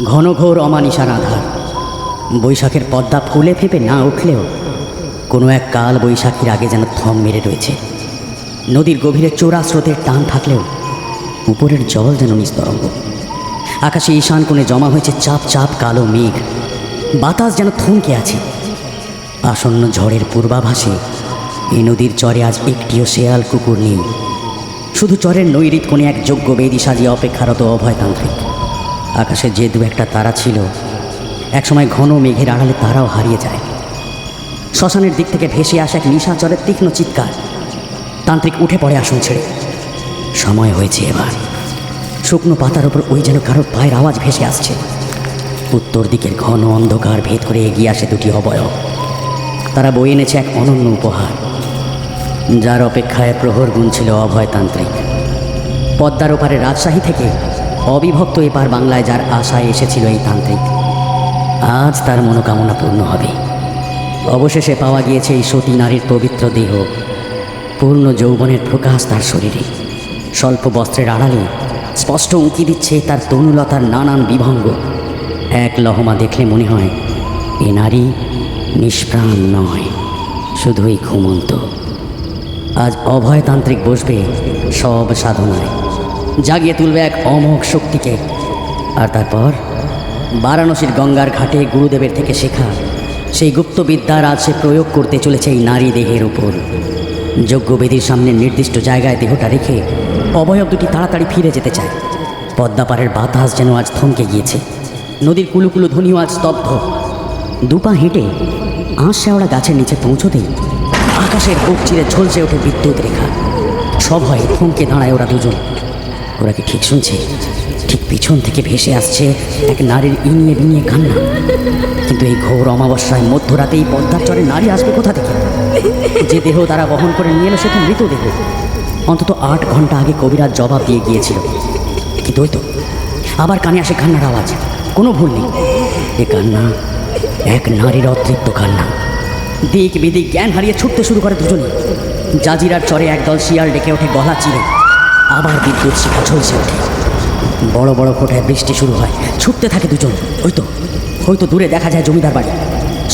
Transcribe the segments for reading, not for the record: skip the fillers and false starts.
ঘনঘোর অমানিসার আধার, বৈশাখের পদ্মা ফুলে ফেপে না উঠলেও কোনো এক কাল বৈশাখীর আগে যেন থম মেরে রয়েছে। নদীর গভীরে চোরা স্রোতের টান থাকলেও উপরের জল যেন নিস্তরঙ্গ। আকাশে ঈশান কোণে জমা হয়েছে চাপ চাপ কালো মেঘ, বাতাস যেন থমকে আছে। আসন্ন ঝড়ের পূর্বাভাসে এই নদীর চরে আজ একটিও শেয়াল কুকুর নেই। শুধু চরের নৈরিত কোণে এক যোগ্য বেদী সাজিয়ে অপেক্ষারত অভয়তান্ত্রিক। আকাশে যে দু একটা তারা ছিল, একসময় ঘন মেঘের আড়ালে তারাও হারিয়ে যায়। শ্মশানের দিক থেকে ভেসে আসে এক নিশাচরের তীক্ষ্ণ চিৎকার। তান্ত্রিক উঠে পড়ে আসন ছেড়ে। সময় হয়েছে এবার। শুকনো পাতার ওপর ওই যেন কারোর পায়ের আওয়াজ ভেসে আসছে। উত্তর দিকের ঘন অন্ধকার ভেদ করে এগিয়ে আসে দুটি অবয়ব। তারা বয়ে এনেছে এক অনন্য উপহার, যার অপেক্ষায় প্রহর গুনছিল অভয়তান্ত্রিক। পদ্মার ওপারে রাজশাহী থেকে অবিভক্ত এপার বাংলায় যার আশায় এসেছিল এই তান্ত্রিক, আজ তার মনোকামনা পূর্ণ হবে। অবশেষে পাওয়া গিয়েছে এই সতী নারীর পবিত্র দেহ। পূর্ণ যৌবনের প্রকাশ তার শরীরে। স্বল্প বস্ত্রের আড়ালে স্পষ্ট উঁকি দিচ্ছে তার তনুলতার নানান বিভঙ্গ। এক লহমা দেখলে মনে হয় এ নারী নিষ্প্রাণ নয়, শুধুই ঘুমন্ত। আজ অভয়তান্ত্রিক বসবে সব সাধনায়, জাগিয়ে তুলবে এক অমোঘ শক্তিকে। আর তারপর বারাণসীর গঙ্গার ঘাটে গুরুদেবের থেকে শেখা সেই গুপ্তবিদ্যার আজ সে প্রয়োগ করতে চলেছে এই নারী দেহের উপর। যজ্ঞবেদীর সামনে নির্দিষ্ট জায়গায় দেহটা রেখে অবয়ব দুটি তাড়াতাড়ি ফিরে যেতে চায়। পদ্মাপাড়ের বাতাস যেন আজ থমকে গিয়েছে। নদীর কুলুকুলু ধ্বনিও আজ স্তব্ধ। দুপা হেঁটে আঁশ শেওড়া গাছের নিচে পৌঁছতেই আকাশের বুক চিরে ঝলসে ওঠে বিদ্যুৎ রেখা। সভয়ে থমকে দাঁড়ায় ওরা দুজন। ওরা কি ঠিক শুনছে? ঠিক পিছন থেকে ভেসে আসছে এক নারীর ইনিয়ে বিনিয়ে কান্না। কিন্তু এই ঘোর অমাবস্যায় মধ্যরাতে এই পদ্মার চরে নারী আসবে কোথা থেকে? যে দেহ তারা বহন করে নিয়ে এলো সে তো মৃতদেহ। অন্তত 8 ঘন্টা আগে কবিরাজ জবাব দিয়ে গিয়েছিল। কিন্তু ওই তো আবার কানে আসে কান্নার আওয়াজ। কোনো ভুল নেই, এ কান্না এক নারীর অতৃপ্ত কান্না। দিক বিদিক জ্ঞান হারিয়ে ছুটতে শুরু করে দুজনে। জাজিরার চরে একদল শিয়াল ডেকে ওঠে গলা চিরে। আবার বিদ্যুৎ শিখা ঝলসে ওঠে। বড় বড় ফোঁটায় বৃষ্টি শুরু হয়। ছুটতে থাকে দুজন। হয়তো দূরে দেখা যায় জমিদার বাড়ি।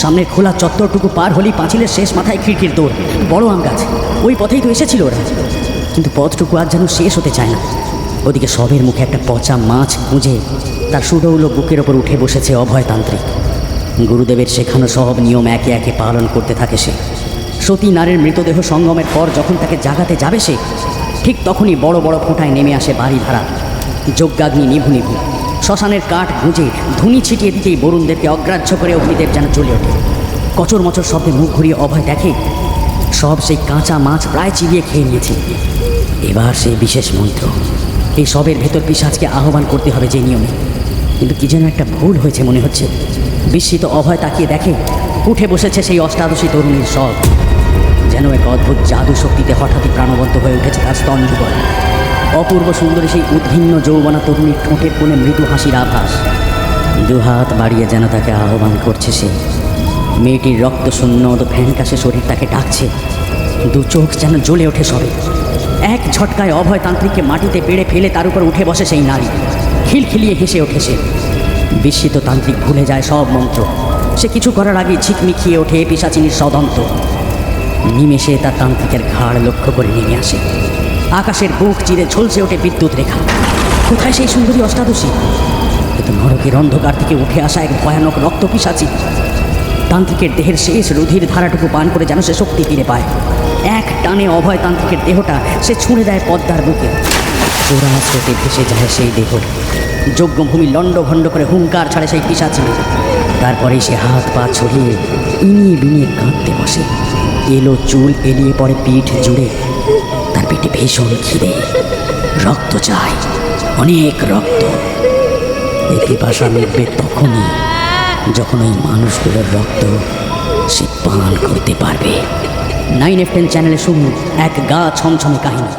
সামনের খোলা চত্বরটুকু পার হলেই পাঁচিলের শেষ মাথায় খিড়কির দৌড়, বড় আম গাছ। ওই পথেই তো এসেছিল ওরা। কিন্তু পথটুকু আজ যেন শেষ হতে চায় না। ওদিকে সবের মুখে একটা পচা মাছ খুঁজে তার সুডৌল বুকের ওপর উঠে বসেছে অভয়তান্ত্রিক। গুরুদেবের শেখানো সব নিয়ম একে একে পালন করতে থাকে সে। সতী নারীর মৃতদেহ সঙ্গমের পর যখন তাকে জাগাতে যাবে সে, ঠিক তখনই বড় বড় ফোঁটায় নেমে আসে বাড়ি ভাড়া। যজ্ঞাগ্নি নিভু নিভু। শ্মশানের কাঠ গুঁজে ধুনি ছিটিয়ে দিতেই বরুণদেরকে অগ্রাহ্য করে অগ্নিদেব যেন চলে ওঠে। কচর মচর শব্দে মুখ ঘুরিয়ে অভয় দেখে সব সেই কাঁচা মাছ প্রায় চিবিয়ে খেয়ে নিয়েছে। এবার সেই বিশেষ মন্ত্র, এই সবের ভেতর পিশাচকে আহ্বান করতে হবে যে নিয়মে। কিন্তু কি যেন একটা ভুল হয়েছে মনে হচ্ছে। বিস্মিত অভয় তাকিয়ে দেখে উঠে বসেছে সেই অষ্টাদশী তরুণীর সব। যেন এক অদ্ভুত জাদু শক্তিতে হঠাৎই প্রাণবন্ত হয়ে উঠেছে তার স্তন যুগল। অপূর্ব সুন্দরী সেই উদ্ভিন্ন যৌবনা তরুণীর ঠোঁটের কোণে মৃদু হাসির আভাস। দুহাত বাড়িয়ে যেন তাকে আহ্বান করছে সে। মেয়েটির রক্ত শূন্য ফ্যানকাশে শরীর তাকে ডাকছে। দু চোখ যেন জ্বলে ওঠে সবে। এক ঝটকায় অভয়তান্ত্রিককে মাটিতে পেড়ে ফেলে তার উপর উঠে বসে সেই নারী। খিলখিলিয়ে হেসে ওঠে সে। বিস্মিত তান্ত্রিক ভুলে যায় সব মন্ত্র। সে কিছু করার আগেই ঝিকমিকিয়ে ওঠে পিশাচিনীর সদন্ত। নিমেষে তার তান্ত্রিকের ঘাড় লক্ষ্য করে নেমে আসে। আকাশের বুক চিরে ঝলসে ওঠে বিদ্যুৎ রেখা। কোথায় সেই সুন্দরী অষ্টাদশী? কিন্তু নরকের অন্ধকার থেকে উঠে আসা এক ভয়ানক রক্ত পিশাচী। তান্ত্রিকের দেহের শেষ রুধির ধারাটুকু পান করে যেন সে শক্তি ফিরে পায়। এক টানে অভয়তান্ত্রিকের দেহটা সে ছুঁড়ে দেয় পদ্মার বুকে। চোরা স্রোতে ভেসে যায় সেই দেহ। যজ্ঞভূমি লণ্ডভণ্ড করে হুঙ্কার ছাড়ে সেই পিশাচী। তারপরে সে হাত পা ছড়িয়ে ইনিয়ে বিনিয়ে কাঁদতে বসে। এলো চুল এলিয়ে পড়ে পিঠ জুড়ে। তার পেটে ভীষণ খিদে, রক্ত চাই, অনেক রক্ত। এই পিপাসা মিটবে তখনই যখন ওই মানুষগুলোর রক্ত সে পান করতে পারবে। 9F10 চ্যানেলে শুনুন এক গা ছমছমে কাহিনী।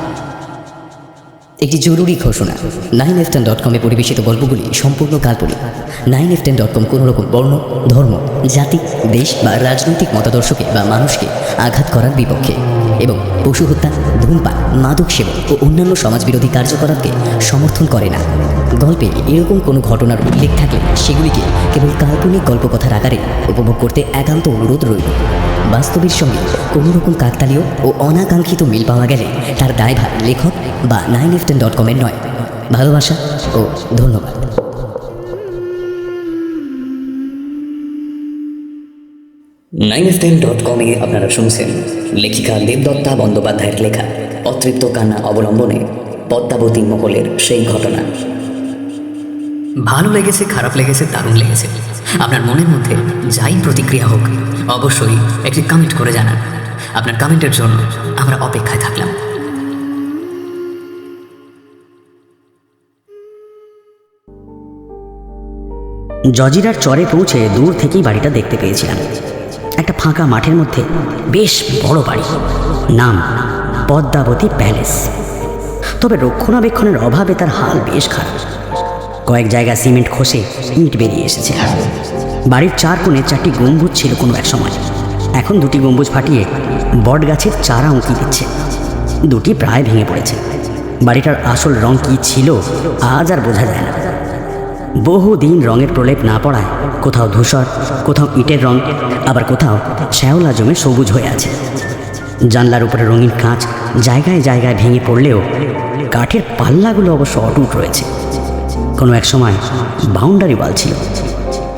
একটি জরুরি ঘোষণা। 9F10.com-এ পরিবেশিত গল্পগুলি সম্পূর্ণ কাল্পনিক। 9F10.com কোনো রকম বর্ণ, ধর্ম, জাতি, দেশ বা রাজনৈতিক মতাদর্শকে বা মানুষকে আঘাত করার বিপক্ষে এবং পশু হত্যা, ধূমপান, মাদক সেবন ও অন্যান্য সমাজবিরোধী কার্যকলাপকে সমর্থন করে না। গল্পে এরকম কোনো ঘটনার উল্লেখ থাকলে সেগুলিকে কেবল কাল্পনিক গল্পকথার আকারে উপভোগ করতে একান্ত অনুরোধ রইল। বাস্তবের সঙ্গে কোনো রকম কাকতালীয় ও অনাকাঙ্ক্ষিত মিল পাওয়া গেলে তার দায়ভার লেখক বা 9ften.com-এর নয়। ভালোবাসা ও ধন্যবাদ। 9ften.com-এ আপনারা শুনছেন লেখিকা দেবদত্তা বন্দ্যোপাধ্যায়ের লেখা অতৃপ্ত কান্না অবলম্বনে পদ্মাবতী মহলের সেই ঘটনা। ভালো লেগেছে, খারাপ লেগেছে, দারুণ লেগেছে, আপনার মনের মধ্যে যাই প্রতিক্রিয়া হোক অবশ্যই একটি কমেন্ট করে জানান। আপনার কমেন্টের জন্য আমরা অপেক্ষায় থাকলাম। জজিরার চরে পৌঁছে দূর থেকেই বাড়িটা দেখতে পেয়েছিলাম। একটা ফাঁকা মাঠের মধ্যে বেশ বড় বাড়ি, নাম পদ্মাবতী প্যালেস। তবে রক্ষণাবেক্ষণের অভাবে তার হাল বেশ খারাপ। কয়েক জায়গায় সিমেন্ট খসে ইট বেরিয়ে এসেছে। বাড়ির চার কোণে 4টি গম্বুজ ছিল কোনো এক সময়, এখন 2টি গম্বুজ ফাটিয়ে বট গাছের চারা উঁকি দিচ্ছে। 2টি প্রায় ভেঙে পড়েছে। বাড়িটার আসল রং কী ছিল আজ আর বোঝা যায় না। বহুদিন রঙের প্রলেপ না পড়ায় কোথাও ধূসর, কোথাও ইটের রং, আবার কোথাও শ্যাওলা জমে সবুজ হয়ে আছে। জানলার উপরে রঙিন কাঁচ জায়গায় জায়গায় ভেঙে পড়লেও কাঠের পাল্লাগুলো অবশ্য অটুট রয়েছে। কোনো এক সময় বাউন্ডারি ওয়াল ছিল,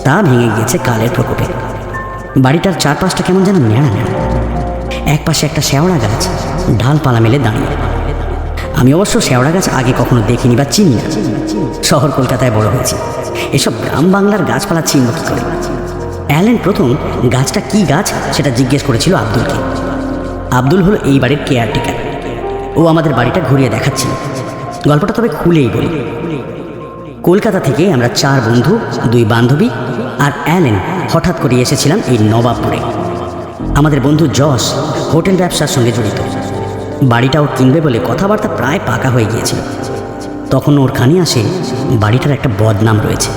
তা ভেঙে গিয়েছে কালের প্রকোপে। বাড়িটার চারপাশটা কেমন যেন নেড়া নেড়া। এক পাশে একটা শ্যাওড়া গাছ ঢালপালা মেলে দাঁড়িয়ে। আমি অবশ্য শ্যাওড়া গাছ আগে কখনো দেখিনি বা চিনি না। শহর কলকাতায় বড় হয়েছি, এসব গ্রাম বাংলার গাছপালা চিনব কী করে? অ্যালেন প্রথম গাছটা কি গাছ সেটা জিজ্ঞেস করেছিল আব্দুলকে। আব্দুল হলো এই বাড়ির কেয়ারটেকার। ও আমাদের বাড়িটা ঘুরিয়ে দেখাচ্ছিল। গল্পটা তবে খুলেই বলি। কলকাতা থেকে আমরা 4 বন্ধু, 2 বান্ধবী আর অ্যালেন হঠাৎ করে এসেছিলাম এই নবাবপুরে। আমাদের বন্ধু যশ হোটেল ব্যবসার সঙ্গে জড়িত। বাড়িটাও কিনবে বলে কথাবার্তা প্রায় পাকা হয়ে গিয়েছিল। তখন ওর কানে আসে বাড়িটার একটা বদনাম রয়েছে,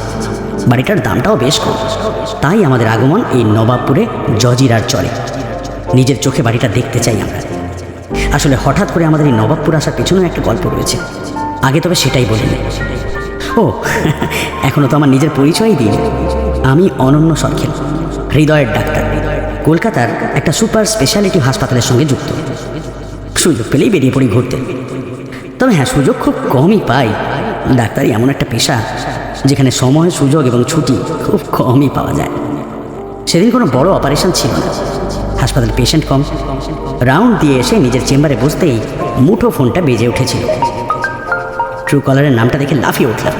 বাড়িটার দামটাও বেশ কম। তাই আমাদের আগমন এই নবাবপুরে জজিরার চরে। নিজের চোখে বাড়িটা দেখতে চাই আমরা। আসলে হঠাৎ করে আমাদের এই নবাবপুর আসার পেছনেও একটা গল্প রয়েছে, আগে তবে সেটাই বলিনি। ও এখনও তো আমার নিজের পরিচয়ই দিইনি। আমি অনন্য সরখেল, হৃদয়ের ডাক্তার, কলকাতার একটা সুপার স্পেশালিটি হাসপাতালের সঙ্গে যুক্ত। সুযোগ পেলেই বেরিয়ে পড়ি ঘুরতে। তবে হ্যাঁ, সুযোগ খুব কমই পাই। ডাক্তারি এমন একটা পেশা যেখানে সময়, সুযোগ এবং ছুটি খুব কমই পাওয়া যায়। সেদিন কোনো বড় অপারেশন ছিল না, হাসপাতাল পেশেন্ট কম। রাউন্ড দিয়ে এসে নিজের চেম্বারে বসতেই মুঠো ফোনটা বেজে উঠেছিল। ট্রু কলারের নামটা দেখে লাফিয়ে উঠলাম।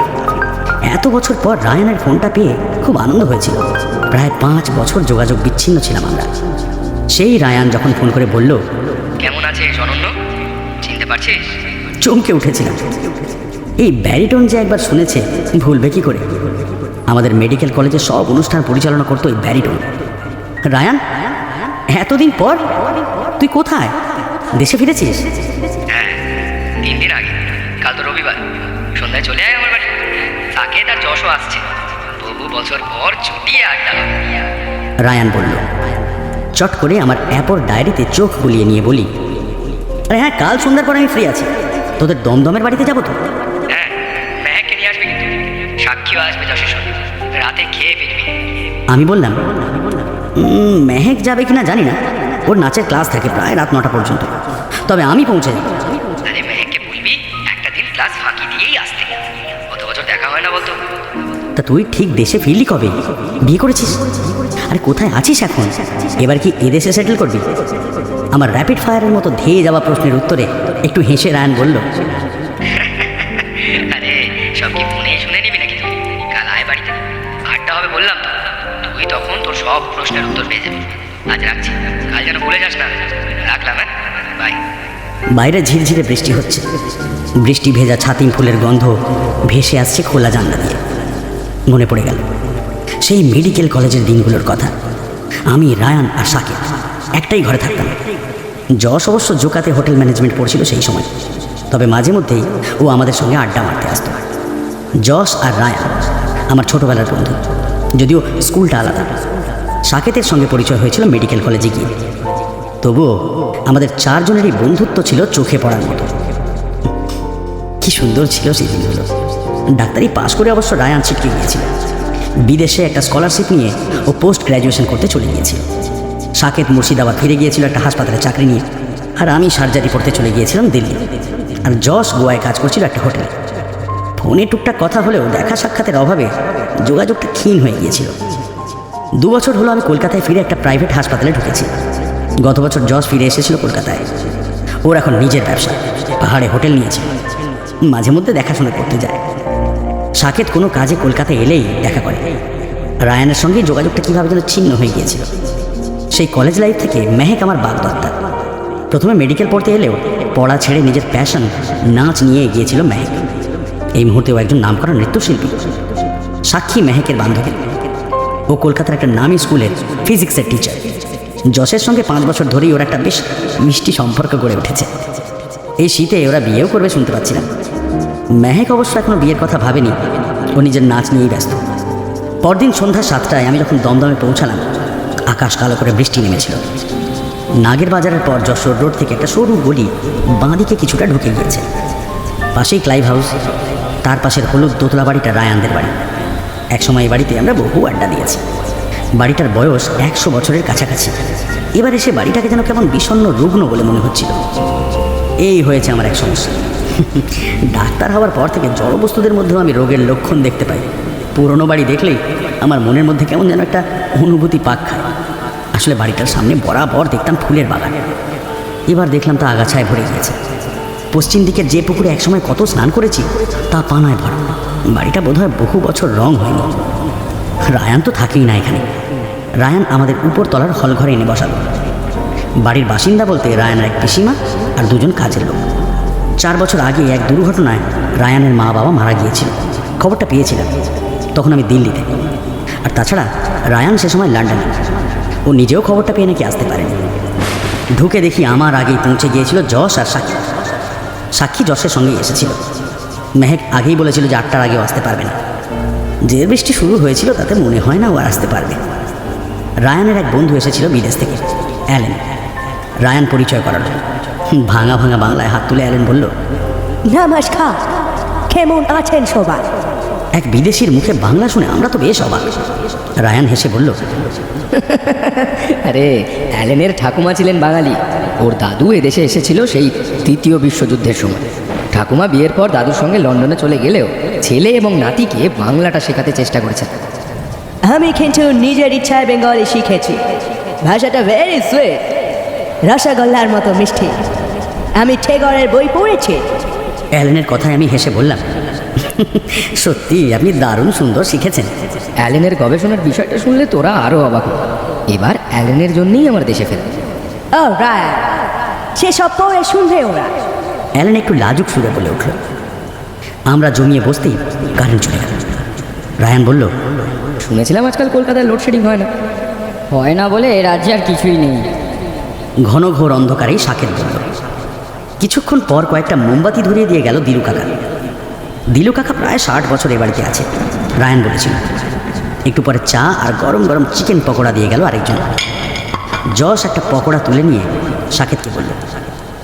এত বছর পর রায়ানের ফোনটা পেয়ে খুব আনন্দ হয়েছিল। প্রায় 5 বছর যোগাযোগ বিচ্ছিন্ন ছিলাম আমরা। সেই রায়ান যখন ফোন করে বলল, কেমন আছিস অনন্য, চিনতে পারছিস? চমকে উঠেছিলাম। এই ব্যারিটোন যে একবার শুনেছে ভুলবে কি করে? আমাদের মেডিকেল কলেজে সব অনুষ্ঠান পরিচালনা করতো এই ব্যারিটোন। রায়ান, এতদিন পর তুই কোথায়? দেশে ফিরেছিস? হ্যাঁ, 3 দিন আগে। কাল তো রবিবার, সন্ধ্যায় চলে আয় আমার বাড়ি। তাকে তার যশও আসছে, বহু বছর পর ছুটিয়ে আড্ডা। রায়ান বলল। চট করে আমার অ্যাপর ডায়েরিতে চোখ বুলিয়ে নিয়ে বলি, আরে হ্যাঁ, কাল সন্ধ্যার পর আমি ফ্রি আছি। তোদের দমদমের বাড়িতে যাবো তো? হ্যাঁ, মেহেককে নিয়ে আসবে, কিন্তু সাক্ষীও আসবে যশের সঙ্গে। রাতে খেয়ে ফিরবি। আমি বললাম, মেহেক যাবে কিনা জানি না, ওর নাচের ক্লাস থাকে প্রায় রাত 9টা পর্যন্ত। তবে আমি পৌঁছে যাব। আরে মেহেককে বলবি একটা দিন ক্লাস ফাঁকি দিয়েই আসতে। কত বছর দেখা হয় না বলতো। তা তুই ঠিক দেশে ফিরলি কবে? বিয়ে করেছিস? আরে কোথায় আছিস এখন? এবার কি এদেশে সেটেল করবি? আমার র্যাপিড ফায়ারের মতো ধেয়ে যাওয়া প্রশ্নের উত্তরে একটু হেসে রায়ান বলল, আরে সব কি ফোনেই শুনে নিবি নাকি? কাল আয় বাড়িতে, আড্ডা হবে বললাম তো। তুই তখন তোর সব প্রশ্নের উত্তর পেয়ে যাবি। আজ রাখছি, কাল যেন ভুলে যাস না। রাখলাম, হ্যাঁ, বাই। বাইরে ঝিরঝিরে বৃষ্টি হচ্ছে। বৃষ্টি ভেজা ছাতিম ফুলের গন্ধ ভেসে আসছে খোলা জানলা দিয়ে। মনে পড়ে গেল সেই মেডিকেল কলেজের দিনগুলোর কথা। আমি, রায়ান আর সাকিব একটাই ঘরে থাকতাম। যশ অবশ্য জোকাতে হোটেল ম্যানেজমেন্ট পড়ছিল সেই সময়। তবে মাঝে মধ্যেই ও আমাদের সঙ্গে আড্ডা মারতে আসতো। যশ আর রায়ান আমার ছোটোবেলার বন্ধু, যদিও স্কুলটা আলাদা। সাকেতের সঙ্গে পরিচয় হয়েছিল মেডিকেল কলেজে গিয়ে। তবুও আমাদের 4 জনেরই বন্ধুত্ব ছিল চোখে পড়ার মতো। কি সুন্দর ছিল সেই দিনগুলো। ডাক্তারি পাশ করে অবশ্য রায়ান ছিটকে গিয়েছিল। বিদেশে একটা স্কলারশিপ নিয়ে ও পোস্ট গ্র্যাজুয়েশন করতে চলে গিয়েছিল। সাকেত মুর্শিদাবাদ ফিরে গিয়েছিল একটা হাসপাতালে চাকরি নিয়ে, আর আমি সার্জারি পড়তে চলে গিয়েছিলাম দিল্লি। আর যশ গোয়ায় কাজ করছিল একটা হোটেলে। ফোনে টুকটাক কথা হলেও দেখা সাক্ষাতের অভাবে যোগাযোগটা ক্ষীণ হয়ে গিয়েছিল। 2 বছর হলো আমি কলকাতায় ফিরে একটা প্রাইভেট হাসপাতালে ঢুকেছি। গত বছর যশ ফিরে এসেছিল কলকাতায়। ওর এখন নিজের ব্যবসা, পাহাড়ে হোটেল নিয়েছিল, মাঝে মধ্যে দেখাশোনা করতে যায়। সাকেত কোনো কাজে কলকাতায় এলেই দেখা করে। রায়ানের সঙ্গে যোগাযোগটা কীভাবে যেন ছিন্ন হয়ে গিয়েছিল। সেই কলেজ লাইফ থেকে মেহেক আমার বাগদত্তা। প্রথমে মেডিকেল পড়তে এলেও পড়া ছেড়ে নিজের প্যাশন নাচ নিয়ে এগিয়েছিল মেহেক। এই মুহূর্তেও একজন নামকরা নৃত্যশিল্পী। সাক্ষী মেহেকের বান্ধবী। ও কলকাতার একটা নামী স্কুলের ফিজিক্সের টিচার। যশের সঙ্গে 5 বছর ধরেই ওরা একটা বেশ মিষ্টি সম্পর্ক গড়ে উঠেছে। এই শীতে ওরা বিয়েও করবে শুনতে পাচ্ছিলাম। মেহেক অবশ্য এখনও বিয়ের কথা ভাবেনি, ও নিজের নাচ নিয়েই ব্যস্ত। পরদিন সন্ধ্যা 7টায় আমি যখন দমদমে পৌঁছালাম, আকাশ কালো করে বৃষ্টি নেমেছিল। নাগের বাজারের পর যশোর রোড থেকে একটা সরু গলি বাঁদিকে কিছুটা ঢুকে গিয়েছে। পাশেই ক্লাইভ হাউস, তার পাশের হলুদ দোতলা বাড়িটা রায়ানদের বাড়ি। একসময় এই বাড়িতে আমরা বহু আড্ডা দিয়েছি। বাড়িটার বয়স 100 বছরের কাছাকাছি। এবার এসে বাড়িটাকে যেন কেমন বিষণ্ণ রুগ্ন বলে মনে হচ্ছিল। এই হয়েছে আমার এক সমস্যা। ডাক্তার হওয়ার পর থেকে জড়বস্তুদের মধ্যেও আমি রোগের লক্ষণ দেখতে পাই। পুরনো বাড়ি দেখলেই আমার মনের মধ্যে কেমন যেন একটা অনুভূতি পাক খায়। আসলে বাড়িটার সামনে বরাবর দেখতাম ফুলের বাগান। এবার দেখলাম তা আগাছায় ভরে গিয়েছে। পশ্চিম দিকের যে পুকুরে একসময় কত স্নান করেছি তা পানায় ভরা। বাড়িটা বোধহয় বহু বছর রং হয়নি। রায়ান তো থাকেই না এখানে। রায়ান আমাদের উপরতলার হলঘরে এনে বসালো। বাড়ির বাসিন্দা বলতে রায়ানের এক পিসিমা আর 2 জন কাজের লোক। 4 বছর আগে এক দুর্ঘটনায় রায়ানের মা বাবা মারা গিয়েছিল। খবরটা পেয়েছিলাম, তখন আমি দিল্লিতে। আর তাছাড়া রায়ান সে সময় লন্ডনে। ও নিজেও খবরটা পেয়ে নাকি আসতে পারেনি। ঢুকে দেখি আমার আগেই পৌঁছে গিয়েছিল যশ আর সাক্ষী। সাক্ষী যশের সঙ্গেই এসেছিল। মেহেক আগেই বলেছিল যে 8টার আগেও আসতে পারবে না। যে বৃষ্টি শুরু হয়েছিল তাতে মনে হয় না ও আর আসতে পারবে। রায়ানের এক বন্ধু এসেছিল বিদেশ থেকে, অ্যালেন। রায়ান পরিচয় করালো। ভাঙা ভাঙা বাংলায় হাত তুলে অ্যালেন বলল, নমস্কার, কেমন আছেন সবাই? এক বিদেশির মুখে বাংলা শুনে আমরা তো বেশ অবাক। রায়ান হেসে বলল, আরে অ্যালেনের ঠাকুমা ছিলেন বাঙালি। ওর দাদু এদেশে এসেছিল সেই 3য় বিশ্বযুদ্ধের সময়। ঠাকুমা বিয়ের পর দাদুর সঙ্গে লন্ডনে চলে গেলেও ছেলে এবং নাতিকে বাংলাটা শেখাতে চেষ্টা করেছেন। আমি কিন্তু নিজের ইচ্ছায় বেঙ্গলি শিখেছি। ভাষাটা ভেরি সুইট, রসগোল্লার মতো মিষ্টি। আমি টেগরের বই পড়েছি। অ্যালেনের কথায় আমি হেসে বললাম, সত্যি আপনি দারুণ সুন্দর শিখেছেন। অ্যালেনের গবেষণার বিষয়টা শুনলে তোরা আরও অবাক হবে। এবার অ্যালেনের জন্যই আমার দেশে ফেরে। ও রায়, সেসব পড়ে শুনবে ওরা। অ্যালেন একটু লাজুক সুরে বলে উঠল। আমরা জমিয়ে বসতেই কারেন্ট চলে গেল। রায়ান বলল, শুনেছিলাম আজকাল কলকাতায় লোডশেডিং হয় না। হয় না বলে এ রাজ্যে আর কিছুই নেই। ঘন ঘোর অন্ধকারেই সাকেত বলল। কিছুক্ষণ পর কয়েকটা মোমবাতি ধরিয়ে দিয়ে গেল দিলু কাকা। দিলু কাকা প্রায় 60 বছর এ বাড়িতে আছে, রায়ান বলেছিল। একটু পরে চা আর গরম গরম চিকেন পকোড়া দিয়ে গেল আরেকজন। যশ একটা পকোড়া তুলে নিয়ে সাকেতকে বলল,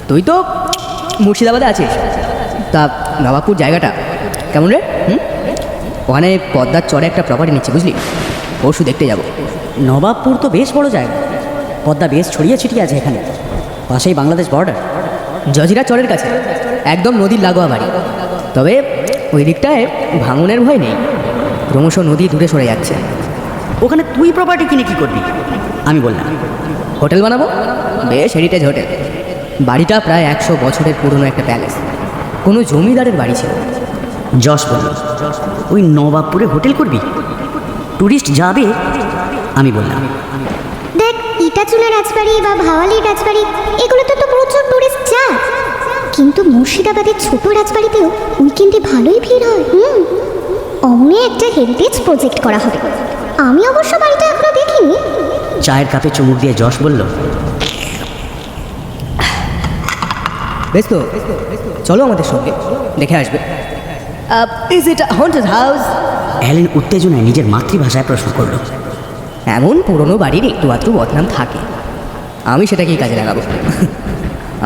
তুই তো মুর্শিদাবাদে আছিস, তা নবাবপুর জায়গাটা কেমন রে? ওখানে পদ্মার চরে একটা প্রপার্টি নিচ্ছে, বুঝলি? পরশু দেখতে যাব। নবাবপুর তো বেশ বড় জায়গা। পদ্মা বেশ ছড়িয়ে ছিটিয়ে আছে এখানে, পাশেই বাংলাদেশ বর্ডার। জজিরা চরের কাছে, একদম নদীর লাগোয়া বাড়ি। তবে ওই দিকটায় ভাঙনের ভয় নেই, ক্রমশ নদী দূরে সরে যাচ্ছে। ওখানে তুই প্রপার্টি কিনে কি করবি? আমি বললাম, হোটেল বানাবো, বেশ হেরিটেজ হোটেল। বাড়িটা প্রায় 100 বছরের পুরনো একটা প্যালেস, কোনো জমিদারের বাড়ি ছিল। যশ বলল, ওই নবাবপুরে হোটেল করবি? ট্যুরিস্ট যাবে? আমি বললাম, দেখ, ইটাচুলা রাজবাড়ি বা ভাওয়ালি রাজবাড়ি এগুলোতে তো প্রচুর টুরিস্ট যায়, কিন্তু মুর্শিদাবাদের ছোট রাজবাড়িতেও উইকেন্ডে ভালোই ভিড় হয়। অমনে একটা হেরিটেজ প্রজেক্ট করা হবে। আমি অবশ্য বাড়িটা এখনো দেখিনি। চায়ের কাপে চুমুক দিয়ে যশ বলল, বেশ তো, চলো আমাদের সঙ্গে, দেখে আসবে। Is it haunted house? Allen উত্তেজনায় নিজের মাতৃভাষায় প্রশ্ন করল। এমন পুরনো বাড়ির একটু আধটু বদনাম থাকে, আমি সেটাকেই কাজে লাগাবো।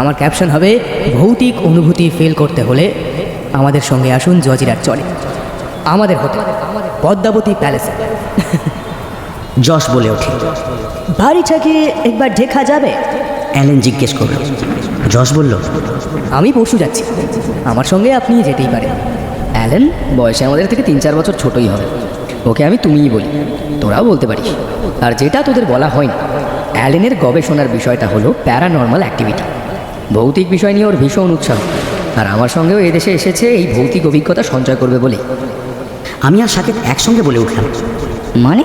আমার ক্যাপশন হবে, ভৌতিক অনুভূতি ফেল করতে হলে আমাদের সঙ্গে আসুন জজিরার চরে। আমাদের হোটেল পদ্মাবতী প্যালেসে। যশ বলে ওঠে। বাড়িটাকে একবার দেখা যাবে? অ্যালেন জিজ্ঞেস করল। যশ বলল, আমি পরশু যাচ্ছি, আমার সঙ্গে আপনি যেতেই পারেন। অ্যালেন বয়সে আমাদের থেকে 3-4 বছর ছোটই হবে। ওকে আমি তুমিই বলি, তোরাও বলতে পারিস। আর যেটা তোদের বলা হয়নি, অ্যালেনের গবেষণার বিষয়টা হলো প্যারানর্মাল অ্যাক্টিভিটি। ভৌতিক বিষয় নিয়ে ওর ভীষণ উৎসাহ, আর আমার সঙ্গেও এদেশে এসেছে এই ভৌতিক অভিজ্ঞতা সঞ্চয় করবে বলে। আমি আর সাকেত একসঙ্গে বলে উঠলাম। মানে?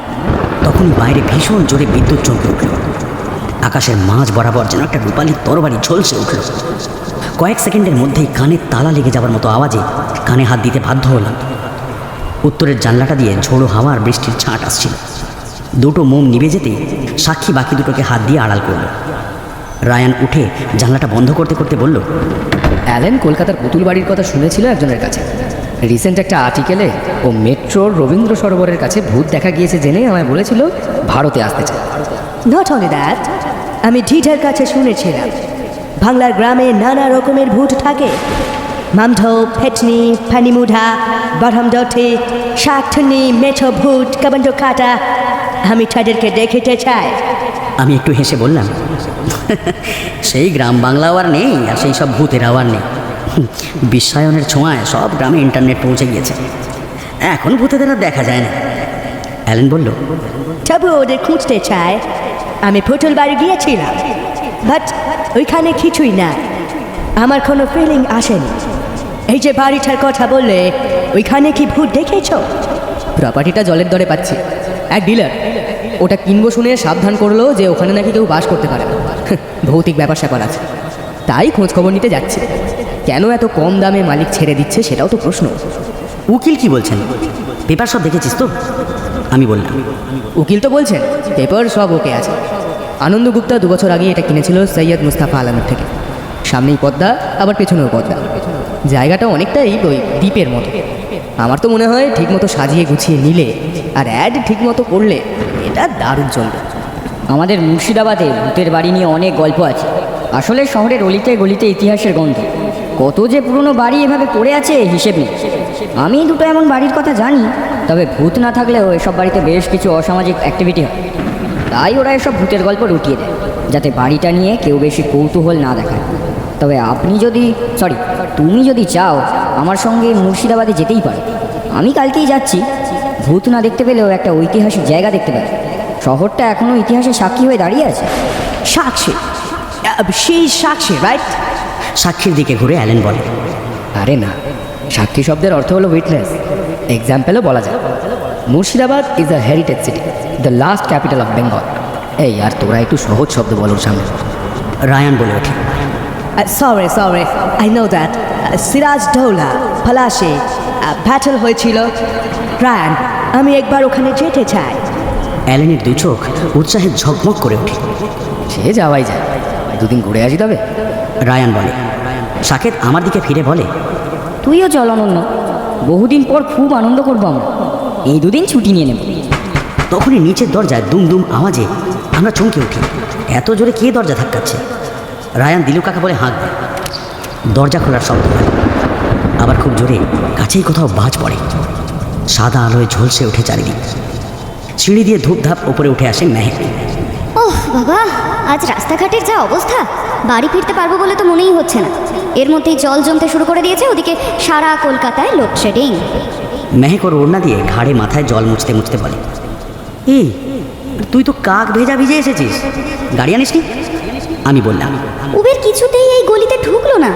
তখন বাইরে ভীষণ জোরে বিদ্যুৎ চমকে উঠল। আকাশের মাঝ বরাবর যেন একটা রূপালী তরবারি ঝলসে উঠল। কয়েক সেকেন্ডের মধ্যেই কানে তালা লেগে যাওয়ার মতো আওয়াজে কানে হাত দিতে বাধ্য হলাম। উত্তরের জানলাটা দিয়ে ঝোড়ো হাওয়া আর বৃষ্টির ছাঁট আসছিল। দুটো মোম নিভে যেতেই সাক্ষী বাকি দুটোকে হাত দিয়ে আড়াল করল। রায়ান উঠে জানলাটা বন্ধ করতে করতে বলল, অ্যালেন কলকাতার পুতুল বাড়ির কথা শুনেছিল একজনের কাছে। রিসেন্ট একটা আর্টিকেলে ও মেট্রোর রবীন্দ্র সরোবরের কাছে ভূত দেখা গিয়েছে জেনে আমায় বলেছিল ভারতে আসতে চায়। নট অনলি দ্যাট, আমি ঢিঢের কাছে শুনেছিলাম বাংলার গ্রামে নানা রকমের ভূত থাকে। মামঢো, ফেটনি, ফানিমুঢা, বরহমডটি, শাকঠুনি, মেঠো ভূত, কাবন্ড কাটা, আমি তাদেরকে দেখতে চাই। আমি একটু হেসে বললাম, সেই গ্রাম বাংলাও আর নেই, আর সেই সব ভূতেরাও আর নেই। বিশ্বায়নের ছোঁয়ায় সব গ্রামে ইন্টারনেট পৌঁছে গিয়েছে, এখন ভূতেদের আর দেখা যায় না। অ্যালেন বলল, তবু ওদের খুঁজতে চাই। আমি পুতুল বাড়ি গিয়েছিলাম, বাট ওইখানে কিছুই না, আমার কোনো ফিলিং আসেনি। এই যে বাড়িটার কথা বললে, ওইখানে কি ভূত দেখেছ? প্রপার্টিটা জলের দরে পাচ্ছি, এক ডিলার ওটা কিনবো শুনে সাবধান করলো যে ওখানে নাকি কেউ বাস করতে পারে না, ভৌতিক ব্যাপার স্যাপার আছে। তাই খোঁজ খবর নিতে যাচ্ছি। কেন এত কম দামে মালিক ছেড়ে দিচ্ছে সেটাও তো প্রশ্ন। উকিল কি বলছেন? পেপার সব দেখেছিস তো? আমি বললাম। উকিল তো বলছেন পেপার সব ওকে আছে। আনন্দ গুপ্তা 2 বছর আগে এটা কিনেছিল সৈয়দ মুস্তাফা আলমের থেকে। সামনেই পদ্মা, আবার পেছনেও পদ্মা। জায়গাটা অনেকটাই ওই দ্বীপের মতো। আমার তো মনে হয় ঠিকমতো সাজিয়ে গুছিয়ে নিলে আর অ্যাড ঠিকমতো করলে এটা দারুণ চলবে। আমাদের মুর্শিদাবাদে ভূতের বাড়ি নিয়ে অনেক গল্প আছে। আসলে শহরের অলিতে গলিতে ইতিহাসের গন্ধ। কত যে পুরনো বাড়ি এভাবে পড়ে আছে হিসেব নেই। আমি দুটো এমন বাড়ির কথা জানি, তবে ভূত না থাকলেও এসব বাড়িতে বেশ কিছু অসামাজিক অ্যাক্টিভিটি হয়। তাই ওরা এসব ভূতের গল্প রটিয়ে দেয়, যাতে বাড়িটা নিয়ে কেউ বেশি কৌতূহল না দেখায়। তবে তুমি যদি চাও আমার সঙ্গে মুর্শিদাবাদে যেতেই পারো। আমি কালকেই যাচ্ছি। ভূত না দেখতে পেলেও একটা ঐতিহাসিক জায়গা দেখতে পাবে। শহরটা এখনও ইতিহাসে সাক্ষী হয়ে দাঁড়িয়ে আছে। সাক্ষী? সেই সাক্ষী, রাইট? সাক্ষীর দিকে ঘুরে অ্যালেন বলে, আরে না, সাক্ষী শব্দের অর্থ হলো উইটনেস। এক্সাম্পলও বলা যায়, Murshidabad is a heritage city, the last capital of Bengal. এই আর তোরা একটু সহজ শব্দ বলো সামনে। রায়ান বলে ওঠে, sorry, I know that. Sirajuddaula, পলাশে ব্যাটল হয়েছিল। রায়ান, আমি একবার ওখানে যেতে চাই। অ্যালেনের 2 চোখ উৎসাহে ঝকমক করে ওঠে। সে যাওয়াই যায়, 2 দিন ঘুরে আসি তবে। রায়ান বলে। সাকেত আমার দিকে ফিরে বলে, তুইও চল অনন্য, বহুদিন পর খুব আনন্দ করবো আমরা। এই 2 দিন ছুটি নিয়ে নেব। তখনই নিচের দরজায় দুম দুম আওয়াজে আমরা চমকে উঠি। এত জোরে কে দরজা ধাক্কাচ্ছে? রায়ান দিলু কাকা বলে হাঁক দেয়। দরজা খোলার শব্দ হয়, আবার খুব জোরে কাছেই কোথাও বাজ পড়ে। সাদা আলোয় ঝলসে ওঠে চারিদিক। সিঁড়ি দিয়ে ধূপধাপ ওপরে উঠে আসে মেহেক। ওহ বাবা, আজ রাস্তাঘাটের যা অবস্থা, বাড়ি ফিরতে পারবো বলে তো মনেই হচ্ছে না। এর মধ্যেই জল জমতে শুরু করে দিয়েছে, ওদিকে সারা কলকাতায় লোডশেডিং। মেহেক ওর ওড়না দিয়ে ঘাড়ে মাথায় জল মুছতে মুছতে বলে, এই তুই তো কাক ভেজা ভিজে এসেছিস, গাড়ি আনিসনি? আমি বললাম, উবের কিছুতেই এই গলিতে ঢুকলো না।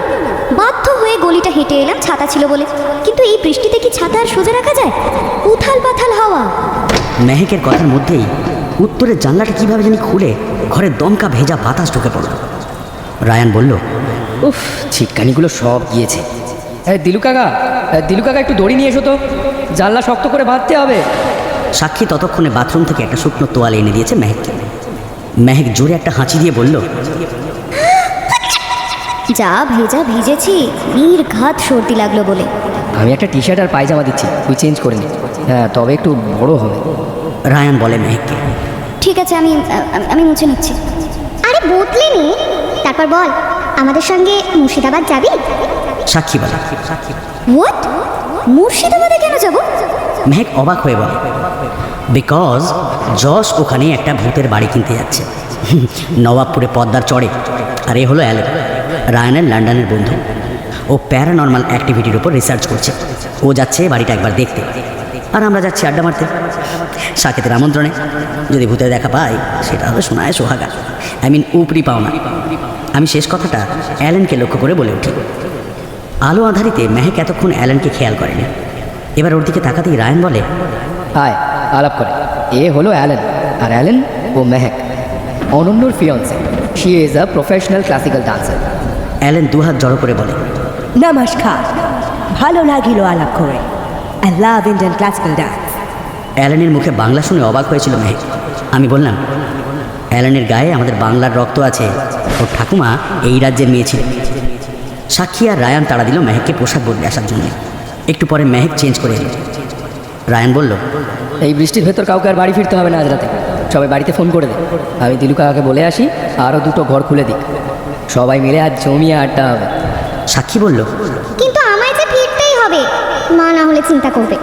বাধ্য হয়ে গলিটা হেঁটে এলাম, ছাতা ছিল বলে। কিন্তু এই বৃষ্টিতে কি ছাতা আর সোজা রাখা যায়? উথাল পাথাল হাওয়া। মেহেকের কথার মধ্যেই উত্তরের জানলাটা কিভাবে জানি খুলে ঘরে দমকা ভেজা বাতাস ঢুকে পড়ল। রায়ান বলল, উফ, ছিটকানিগুলো সব গিয়েছে। দিলু কাকা একটু দড়ি নিয়ে এসো তো, জানলা শক্ত করে বাঁধতে হবে। সাক্ষী ততক্ষণে বাথরুম থেকে একটা শুকনো তোয়াল এনে দিয়েছে মেহেককে। মেহেক জোরে একটা হাঁচি দিয়ে বলল, যা ভেজা ভিজেছি, নির্ঘাত সর্দি লাগলো বলে। আমি একটা টি শার্ট আর পায়জামা দিচ্ছি, তুই চেঞ্জ করে নি। হ্যাঁ, তবে একটু বড় হবে। রায়ান বলে মেহেককে। ঠিক আছে, আমি মুছে নিচ্ছি। আরে বদলে নি, তারপর বল আমাদের সঙ্গে মুর্শিদাবাদ যাবি? সাক্ষী বলে, হোয়াট? মুর্শিদাবাদে কেন যাব? মেহেক অবাক হয়ে বলে, বিকজ যশ ওখানে একটা ভূতের বাড়ি কিনতে যাচ্ছে নবাবপুরে পদ্মার চড়ে। আর এ হলো অ্যালেন, রায়ানের লন্ডনের বন্ধু। ও প্যারানর্মাল অ্যাক্টিভিটির উপর রিসার্চ করছে। ও যাচ্ছে বাড়িটা একবার দেখতে, আর আমরা যাচ্ছি আড্ডা মারতে সাকেতের আমন্ত্রণে। যদি ভূতের দেখা পাই সেটা হবে শোনায় সোহাগা, উপরি পাওনা। আমি শেষ কথাটা অ্যালেনকে লক্ষ্য করে বলে উঠি। আলো আধারিতে মেহেক এতক্ষণ অ্যালেনকে খেয়াল করেনি। এবার ওর দিকে তাকাতেই রায়ান বলে, হায়, আলাপ করে। এ হলো অ্যালেন, আর অ্যালেন ও মেহেক, অনন্যর fiancee. She is a professional classical dancer. Allen দুহাত জড়ো করে বলে, নমস্কার, ভালো লাগিল আলাপ করে। I love Indian classical dance. অ্যালেনের মুখে বাংলা শুনে অবাক হয়েছিল মেহেক। আমি বললাম, অ্যালেনের গায়ে আমাদের বাংলার রক্ত আছে। ওর ঠাকুমা এই রাজ্যের মেয়ে ছিল। সাক্ষী আর রায়ান তাড়া দিল মেহেককে পোশাক বদলে আসার জন্য। একটু পরে মেহেক চেঞ্জ করে এলো। রায়ান বলল, এই বৃষ্টির ভেতর কাউকে আর বাড়ি ফিরতে হবে না আজ রাতে। সবাই বাড়িতে ফোন করে দে। আমি দিলু কাকাকে বলে আসি আরও দুটো ঘর খুলে দিক। সবাই মিলে আজ জমিয়ে আড্ডা হবে। সাক্ষী বলল, কিন্তু আমায় যে ফিরতেই হবে, মা না হলে চিন্তা করবে।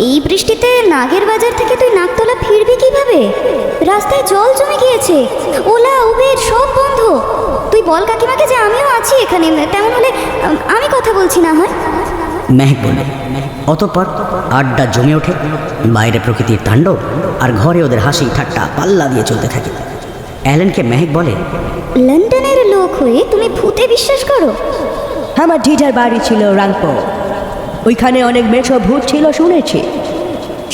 এই বৃষ্টিতে নাগের বাজার থেকে তুই নাকতলা ফিরবি কিভাবে? রাস্তায় জল জমে গিয়েছে, ওলা উবের সব বন্ধ। তুই বল কাকিমাকে যে আমিও আছি এখানে, তেমন হলে আমি কথা বলছি না হয়। মেহেক বলল। অতঃপর আড্ডা জমে ওঠে। বাইরে প্রকৃতির তাণ্ডব, আর ঘরে ওদের হাসি ঠাট্টা পাল্লা দিয়ে চলতে থাকে। অ্যালেনকে মেহেক বলে, লন্ডনের লোক হয়ে তুমি ভূতে বিশ্বাস করো? আমার দিদার বাড়ি ছিল রাংপুর। ওইখানে অনেক মেছো ভূত ছিল শুনেছি।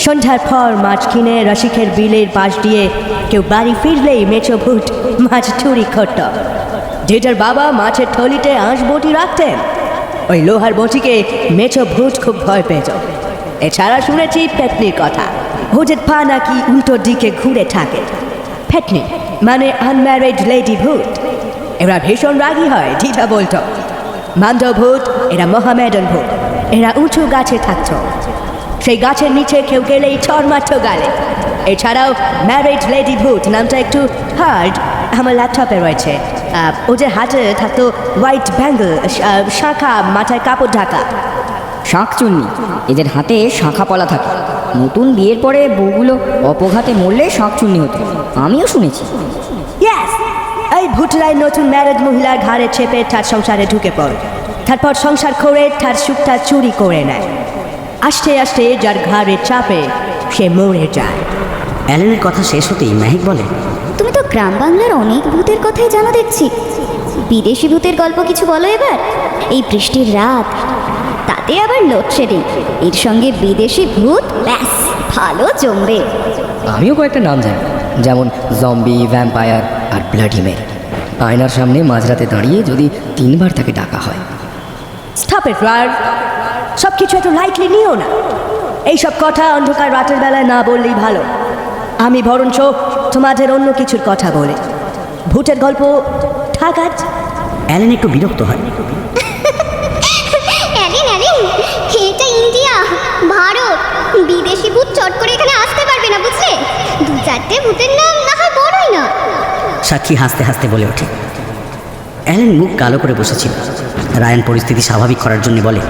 সন্ধ্যার পর মাছ কিনে রসিকের বিলের পাশ দিয়ে কেউ বাড়ি ফিরলেই মেছো ভূত মাছ চুরি করত। দিদার বাবা মাছের থলিতে আঁশ বটি রাখতেন। ওই লোহার বটিকে মেছো ভূত খুব ভয় পেত। এছাড়া শুনেছি পেটনির কথা। ভূতের পা নাকি উল্টো দিকে ঘুরে থাকে। পেটনি মানে আনম্যারিড লেডি ভূত। এরা ভীষণ রাগী হয়, দিদা বলতো। মান্দ ভূত এরা মোহামেডান ভূত। এরা উঁচু গাছে থাকতো। সেই গাছের নিচে কেউ গেলেই চর মারত গালে। এছাড়াও ম্যারিড লেডি ভূত নামটা একটু হার্ড, আমার ল্যাপটপে রয়েছে। ওদের হাতে থাকতো হোয়াইট ব্যাঙ্গল, শাঁখা, মাথায় কাপড় ঢাকা। শাঁখচুন্নি, এদের হাতে শাঁখা পলা থাকে। নতুন বিয়ের পরে বউগুলো অপঘাতে মরলে শাঁখচুন্নি হতো, আমিও শুনেছি। ইয়েস, এই ভূতরাই নতুন ম্যারেড মহিলার ঘাড়ে চেপে তার সংসারে ঢুকে পড়ে। তারপর সংসার করে তার সুখটা চুরি করে নেয়। আস্তে আস্তে যার ঘাড়ে চাপে সে মরে যায়। অ্যালেনের কথা শেষ হতেই মেহেক বলে, তুমি তো গ্রাম বাংলার অনেক ভূতের কথাই জানো দেখছি। বিদেশি ভূতের গল্প কিছু বলো এবার। এই বৃষ্টির রাত, তাতে আবার লোডশেডিং, এর সঙ্গে বিদেশি ভূত, ব্যাস ভালো জমবে। আমিও কয়েকটা নাম জানি, যেমন জম্বি, ভ্যাম্পায়ার আর ব্লাডি মেরি। আয়নার সামনে মাঝরাতে দাঁড়িয়ে যদি 3 বার তাকে ডাকা হয়। স্টপ ইট রায়ান, সব কিছু এত লাইটলি নিও না। এইসব কথা অন্ধকার রাতের বেলায় না বললেই ভালো। আমি বরঞ্চ তোমাদের অন্য কিছুর কথা বলে ভূতের গল্প ঠাকাত। অ্যালেন একটু বিরক্ত হয়। এটা ইন্ডিয়া, ভারত। বিদেশি ভূত চট করে এখানে আসতে পারবে না, বুঝলে? 2-4টে ভূতের নাম না হয় বড়ই না। সাক্ষী হাসতে হাসতে বলে ওঠে। অ্যালেন মুখ কালো করে বসেছিল। রায়ান পরিস্থিতি স্বাভাবিক করার জন্য বলে,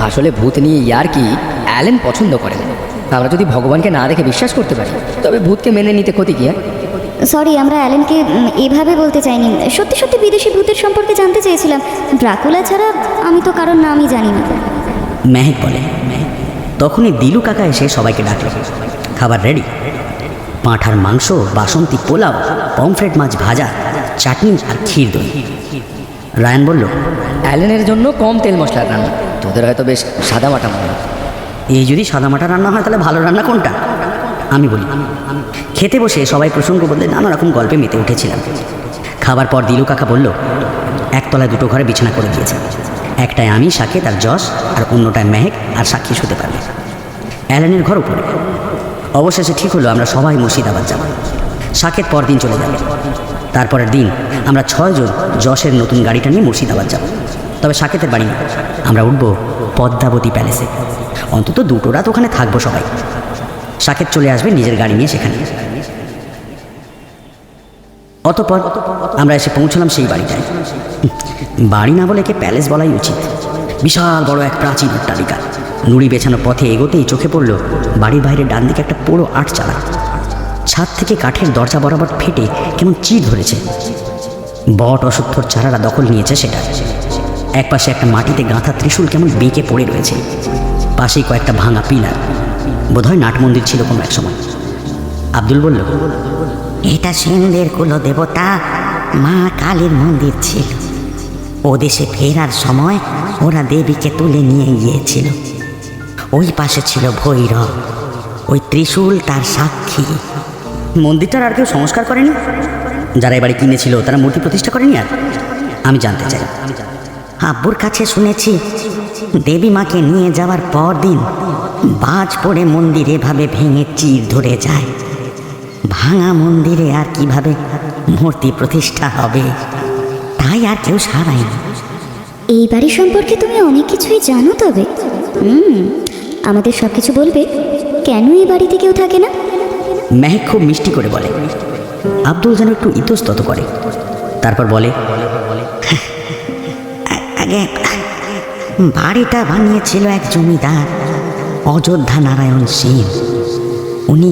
আসলে ভূত নিয়ে ইয়ার্কি অ্যালেন পছন্দ করে না। আমরা যদি ভগবানকে না দেখে বিশ্বাস করতে পারি, তবে ভূতকে মেনে নিতে ক্ষতি কি? সরি, আমরা অ্যালেনকে এভাবে বলতে চাইনি। সত্যি সত্যি বিদেশি ভূতের সম্পর্কে জানতে চেয়েছিলাম। ড্রাকুলা ছাড়া আমি তো কারোর নামই জানি না। মেহেক বলে। তখনই দিলু কাকা এসে সবাইকে ডাকল। খাবার রেডি। পাঁঠার মাংস, বাসন্তী পোলাও, পমফ্রেট মাছ ভাজা, চাটনি আর ক্ষীর দই। রায়ান বলল, অ্যালেনের জন্য কম তেল মশলার রান্না, তোদের হয়তো বেশ সাদামাটা মনে হয়। এই যদি সাদামাটা রান্না হয় তাহলে ভালো রান্না কোনটা? আমি বলি। খেতে বসে সবাই প্রসঙ্গ বলতে নানা রকম গল্পে মেতে উঠেছিলাম। খাবার পর দিলু কাকা বলল, একতলায় 2টো ঘরে বিছানা করে দিয়েছে। একটায় আমি, সাকেত আর যশ, আর অন্যটায় মেহেক আর সাক্ষী শুতে পারবে। অ্যালেনের ঘর উপরে। অবশেষে ঠিক হলো আমরা সবাই মুর্শিদাবাদ যাব। সাকেত পরদিন চলে যাবে। তারপরের দিন আমরা 6 জন যশের নতুন গাড়িটা নিয়ে মুর্শিদাবাদ যাব। তবে সাকেতের বাড়ি না, আমরা উঠব পদ্মাবতী প্যালেসে। অন্তত 2টো রাত ওখানে থাকবো সবাই। সাকেত চলে আসবে নিজের গাড়ি নিয়ে সেখানে। অতঃপর আমরা এসে পৌঁছলাম সেই বাড়িটায়। বাড়ি না বলে একে প্যালেস বলাই উচিত। বিশাল বড় এক প্রাচীন অট্টালিকা। নুড়ি বেছানো পথে এগোতেই চোখে পড়ল বাড়ির বাইরে ডান দিকে একটা পোড়ো আটচালা। ছাদ থেকে কাঠের দরজা বরাবর ফেটে কেমন চির ধরেছে। বট অশ্বত্থর চারারা দখল নিয়েছে সেটা। একপাশে একটা মাটিতে গাঁথা ত্রিশূল কেমন বেঁকে পড়ে রয়েছে। পাশেই কয়েকটা ভাঙা পিলার, বোধহয় নাট মন্দির ছিল কোনো এক সময়। আব্দুল বলল, এটা সেনদের কুল দেবতা মা কালীর মন্দির ছিল। ও দেশে ফেরার সময় ওরা দেবীকে তুলে নিয়ে গিয়েছিল। ওই পাশে ছিল ভৈরব, ওই ত্রিশূল তার সাক্ষী। মন্দিরটার আর কেউ সংস্কার করেনি? যারা এবারে কিনেছিল তারা মূর্তি প্রতিষ্ঠা করেনি? আর আমি জানতে চাই। আব্বুর কাছে শুনেছি দেবী মাকে নিয়ে যাওয়ার পর দিন বাজ পড়ে মন্দির এভাবে ভেঙে চির ধরে যায়। ভাঙা মন্দিরে আর কিভাবে মূর্তি প্রতিষ্ঠা হবে, তাই আর কেউ সারায়নি। এই বাড়ি সম্পর্কে তুমি অনেক কিছুই জানো তবে। আমাদের সব কিছু বলবে? কেন এই বাড়িতে কেউ থাকে না? মেহেক খুব মিষ্টি করে বলে। আব্দুল যেন একটু ইতস্তত করে, তারপর বলে, আগে বাড়িটা বানিয়েছিল এক জমিদার অযোধ্যা নারায়ণ সিং। উনি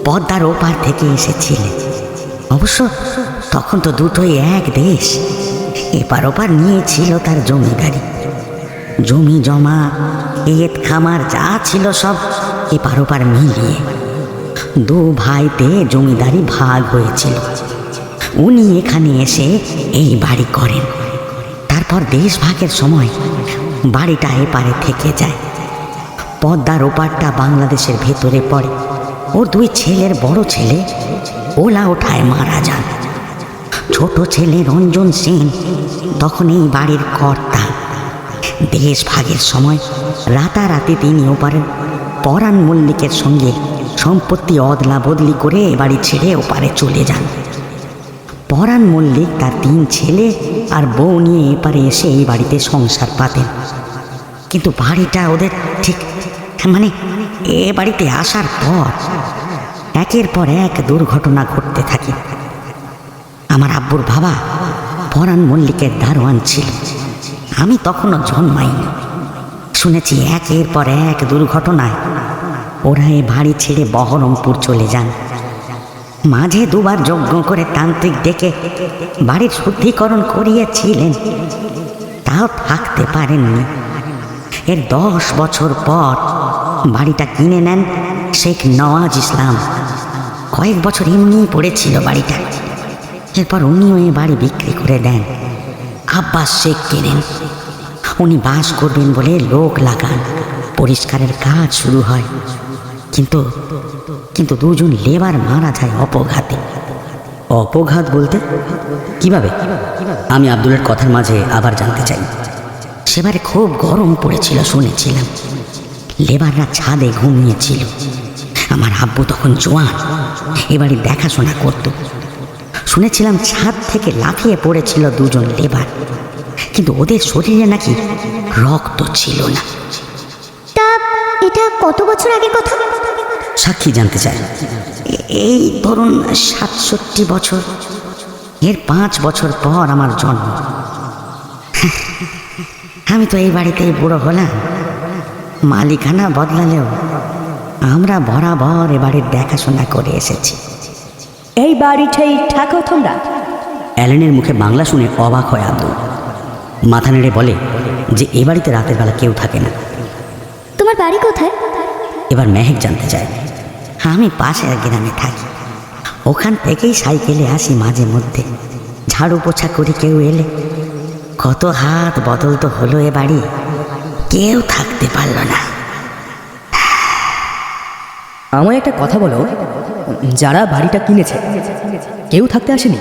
পদ্মার ওপার থেকে এসেছিলেন। অবশ্য তখন তো দুটোই এক দেশ। এপার ওপার নিয়েছিল তার জমিদারি। জমি জমা এত খামার যা ছিল সব এপার ওপার মিলিয়ে দু ভাইতে জমিদারি ভাগ হয়েছিল। উনি এখানে এসে এই বাড়ি করেন। তারপর দেশ ভাগের সময় বাড়িটা এপারে থেকে যায়। পদ্মার ওপারটা বাংলাদেশের ভেতরে পড়ে। ওর দুই ছেলের বড় ছেলে ওলা ওঠায় মারা যান। ছোট ছেলে রঞ্জন সেন তখন এই বাড়ির কর্তা। দেশ ভাগের সময় রাতারাতি তিনি ওপারের পরাণ মল্লিকের সঙ্গে সম্পত্তি অদলা বদলি করে এ বাড়ি ছেড়ে ওপারে চলে যান। পরাণ মল্লিক তার 3 ছেলে আর বউ নিয়ে এপারে এসে এই বাড়িতে সংসার পাতেন। কিন্তু বাড়িটা ওদের ঠিক এ বাড়িতে আসার পর একের পর এক দুর্ঘটনা ঘটতে থাকে। আমার আব্বুর বাবা পরাণ মল্লিকের দারোয়ান ছিল। আমি তখনও জন্মাইনি। শুনেছি একের পর এক দুর্ঘটনায় ওরা এ বাড়ি ছেড়ে বহরমপুর চলে যান। মাঝে 2 বার যজ্ঞ করে তান্ত্রিক ডেকে বাড়ির শুদ্ধিকরণ করিয়েছিলেন, তাও থাকতে পারেননি। এর 10 বছর পর বাড়িটা কিনে নেন শেখ নওয়াজ ইসলাম। কয়েক বছর এমনিই পড়েছিল বাড়িটা। এরপর উনিও এ বাড়ি বিক্রি করে দেন। আব্বাস শেখ কেনেন। উনি বাস করবেন বলে লোক লাগান। পরিষ্কারের কাজ শুরু হয়। কিন্তু 2জন লেবার মারা যায় অপঘাতে। অপঘাত বলতে কিভাবে? আমি আব্দুলের কথার মাঝে আবার জানতে চাই। সেবারে খুব গরম পড়েছিল শুনেছিলাম। লেবাররা ছাদে ঘুমিয়েছিল। আমার আব্বু তখন জোয়ান, এবারে দেখাশোনা করত। শুনেছিলাম ছাদ থেকে লাফিয়ে পড়েছিল 2জন লেবার, কিন্তু ওদের শরীরে নাকি রক্ত ছিল না। তা এটা কত বছর আগের কথা? সাক্ষী জানতে চাই। এই ধরুন 67 বছর। এর 5 বছর পর আমার জন্ম। আমি তো এই বাড়িতেই বুড়ো হলাম। মালিকানা বদলালেও আমরা বরাবর এ বাড়ির দেখাশোনা করে এসেছি। এই বাড়িতেই থাকো তোমরা? অ্যালেনের মুখে বাংলা শুনে অবাক হয় আব্দুল। মাথা নেড়ে বলে যে এ বাড়িতে রাতের বেলা কেউ থাকে না। তোমার বাড়ি কোথায়? এবার মেহেক জানতে চায়। আমি পাশের গ্রামে থাকি। ওখান থেকেই সাইকেলে আসি মাঝে মধ্যে। ঝাড়ু পোছা করি কেউ এলে। কত হাত বদল তো হলো এ বাড়ি, কেউ থাকতে পারল না। আমায় একটা কথা বলো, যারা বাড়িটা কিনেছে কেউ থাকতে আসেনি?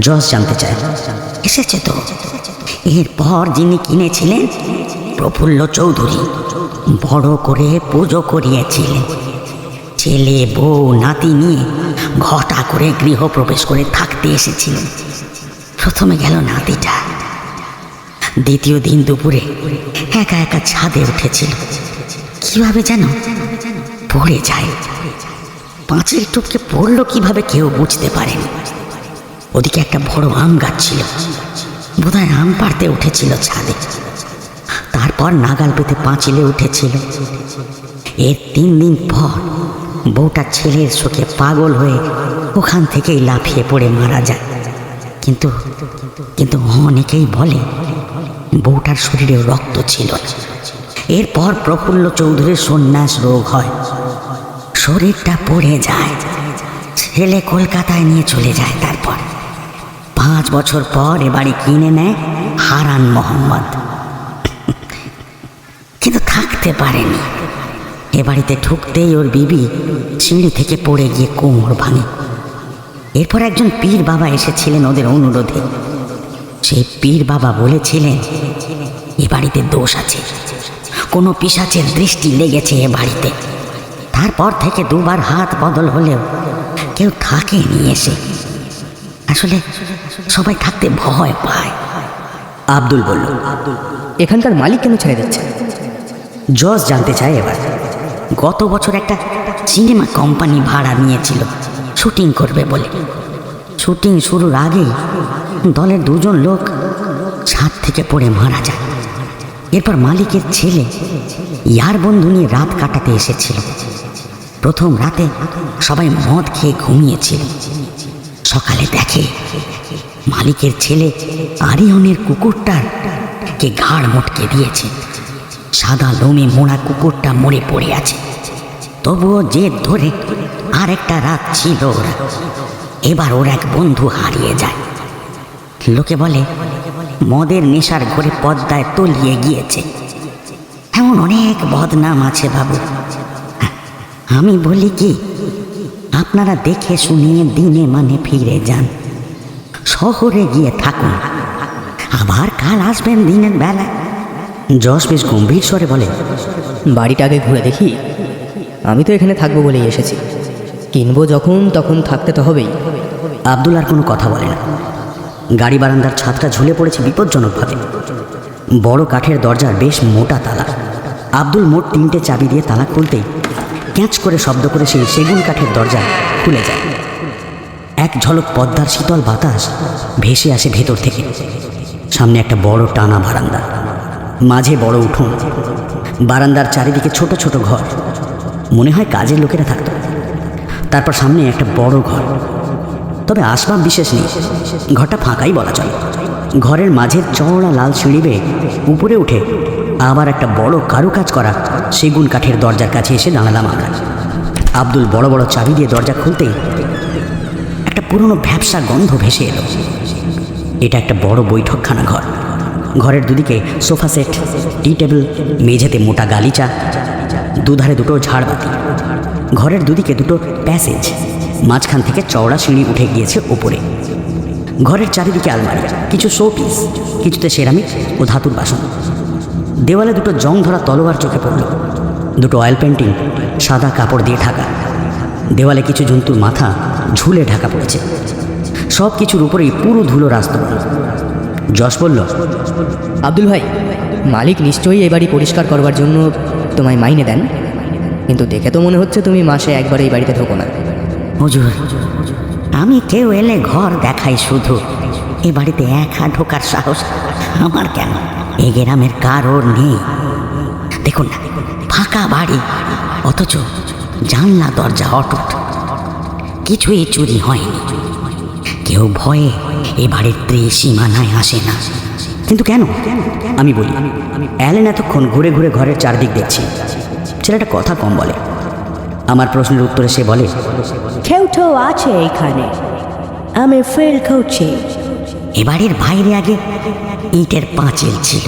জজ জানতে চায়। এসেছে তো। এরপর যিনি কিনেছিলেন প্রফুল্ল চৌধুরী বড় করে পুজো করিয়েছিলেন। ছেলে বউ নাতি নিয়ে ঘটা করে গৃহপ্রবেশ করে থাকতে এসেছিলেন। প্রথমে গেল নাতিটা। দ্বিতীয় দিন দুপুরে একা একা ছাদে উঠেছিল। কিভাবে যেন পড়ে যায়। পাঁচিল টপকে পড়লো কিভাবে কেউ বুঝতে পারেনি। ওদিকে একটা বড় আম গাছ ছিল, বোধহয় আম পাড়তে উঠেছিল ছাদে। তার তারপর নাগাল পেতে পাঁচিলে উঠেছিল। এর 3 দিন পর বউটা ছেলের শোকে পাগল হয়ে ওখান থেকেই লাফিয়ে পড়ে মারা যায়। কিন্তু কিন্তু অনেকেই বলে বউটার শরীরে রক্ত ছিল না। এরপর প্রফুল্ল চৌধুরীর সন্ন্যাস রোগ হয়, শরীরটা পড়ে যায়, ছেলে কলকাতায় নিয়ে চলে যায়। তারপর 5 বছর পর এ বাড়ি কিনে নেয় হারান মোহাম্মদ, কিন্তু থাকতে পারেনি। এ বাড়িতে ঢুকতেই ওর বিবি সিঁড়ি থেকে পড়ে গিয়ে কোমর ভাঙে। এরপর একজন পীর বাবা এসেছিলেন ওদের অনুরোধে। সেই পীর বাবা বলেছিলেন এ বাড়িতে দোষ আছে, কোনো পিশাচের দৃষ্টি লেগেছে এ বাড়িতে। তারপর থেকে 2 বার হাত বদল হলেও কেউ থাকেনি এসে। আসলে সবাই থাকতে ভয় পায়। আব্দুল বলল, এখানকার মালিক কেন ছেড়ে দিচ্ছে? জজ জানতে চায় এবার। গত বছর একটা সিনেমা কোম্পানি ভাড়া নিয়েছিল শুটিং করবে বলে। শুটিং শুরুর আগেই দলের 2 জন লোক ছাদ থেকে পড়ে মারা যায়। এরপর মালিকের ছেলে ইয়ার বন্ধু নিয়ে রাত কাটাতে এসেছিল। প্রথম রাতে সবাই মদ খেয়ে ঘুমিয়েছিল। সকালে দেখে মালিকের ছেলে আরিয়নের কুকুরটার কে ঘাড় মটকে দিয়েছে। সাদা লোমে মোড়া কুকুরটা মরে পড়ে আছে। তবুও জেদ ধরে আরেকটা রাত ছিল ওরা। এবার ওর এক বন্ধু হারিয়ে যায়। লোকে বলে মদের নেশার ঘরে পদ্মায় তলিয়ে গিয়েছে। এমন অনেক বদনাম আছে বাবু। আমি বলি কি, আপনারা দেখে শুনিয়ে দিনে মানে ফিরে যান, শহরে গিয়ে থাকুন, আবার কাল আসবেন দিনের বেলায়। যশ বেশ গম্ভীর স্বরে বলে, বাড়িটা আগে ঘুরে দেখি। আমি তো এখানে থাকবো বলেই এসেছি, কিনবো যখন তখন থাকতে তো হবেই। আব্দুল আর কোনো কথা বলে না। গাড়ি বারান্দার ছাদটা ঝুলে পড়েছে বিপজ্জনকভাবে। বড় কাঠের দরজার বেশ মোটা তালা। আব্দুল মোট 3টে চাবি দিয়ে তালা খুলতেই ক্যাঁচ করে শব্দ করে সেই সেগুন কাঠের দরজা খুলে যায়। এক ঝলক পদ্মার শীতল বাতাস ভেসে আসে ভেতর থেকে। সামনে একটা বড় টানা বারান্দা, মাঝে বড় উঠোন, বারান্দার চারিদিকে ছোট ছোট ঘর, মনে হয় কাজের লোকেরা থাকত। তারপর সামনে একটা বড় ঘর, তবে আসবাব বিশেষ নেই, ঘরটা ফাঁকাই বলা চলে। ঘরের মাঝের চওড়া লাল সিঁড়ি বেয়ে উপরে উঠে আবার একটা বড় কারুকাজ করা সেগুন কাঠের দরজার কাছে এসে দাঁড়ালাম আমরা। আব্দুল বড় বড় চাবি দিয়ে দরজা খুলতেই একটা পুরনো ভ্যাপসা গন্ধ ভেসে এলো। এটা একটা বড় বৈঠকখানা ঘর। ঘরের দুদিকে সোফা সেট, টি টেবিল, মেঝেতে মোটা গালিচা, দুধারে 2টো ঝাড়বাতি। ঘরের দুদিকে 2টো প্যাসেজ, মাঝখান থেকে চওড়া সিঁড়ি উঠে গিয়েছে ওপরে। ঘরের চারিদিকে আলমারি, কিছু শোপিস, কিছুতে সেরামিক ও ধাতুর বাসন। দেওয়ালে 2টো জং ধরা তলোয়ার চোখে পড়ল। 2টো অয়েল পেন্টিং সাদা কাপড় দিয়ে ঢাকা। দেওয়ালে কিছু জন্তুর মাথা ঝুলে ঢাকা পড়েছে। সব কিছুর উপরেই পুরো ধুলো রাস্তবন। যশ বলল, আব্দুল ভাই, মালিক নিশ্চয়ই এই বাড়ি পরিষ্কার করবার জন্য তোমায় মাইনে দেন, কিন্তু দেখে তো মনে হচ্ছে তুমি মাসে একবার এই বাড়িতে ঢোকো না। হুজুর, আমি কেউ এলে ঘর দেখাই শুধু, এ বাড়িতে একা ঢোকার সাহস আমার কেন? এ গ্রামের কারোর নেই। দেখুন না, ফাঁকা বাড়ি, অথচ জানলা দরজা অটুট, কিছুই চুরি হয়নি। কেউ ভয়ে এ বাড়ির ত্রিসীমানায় আসে না। কিন্তু কেন? আমি বলি, অ্যালেন এতক্ষণ ঘুরে ঘুরে ঘরের চারদিক দেখছি। ছেলেটা কথা কম বলে। আমার প্রশ্নের উত্তরে সে বলে, কেউ তো আছে এখানে, আমি ফিল করছি। এ বাড়ির বাইরে আগে ইটের পাঁচিল ছিল,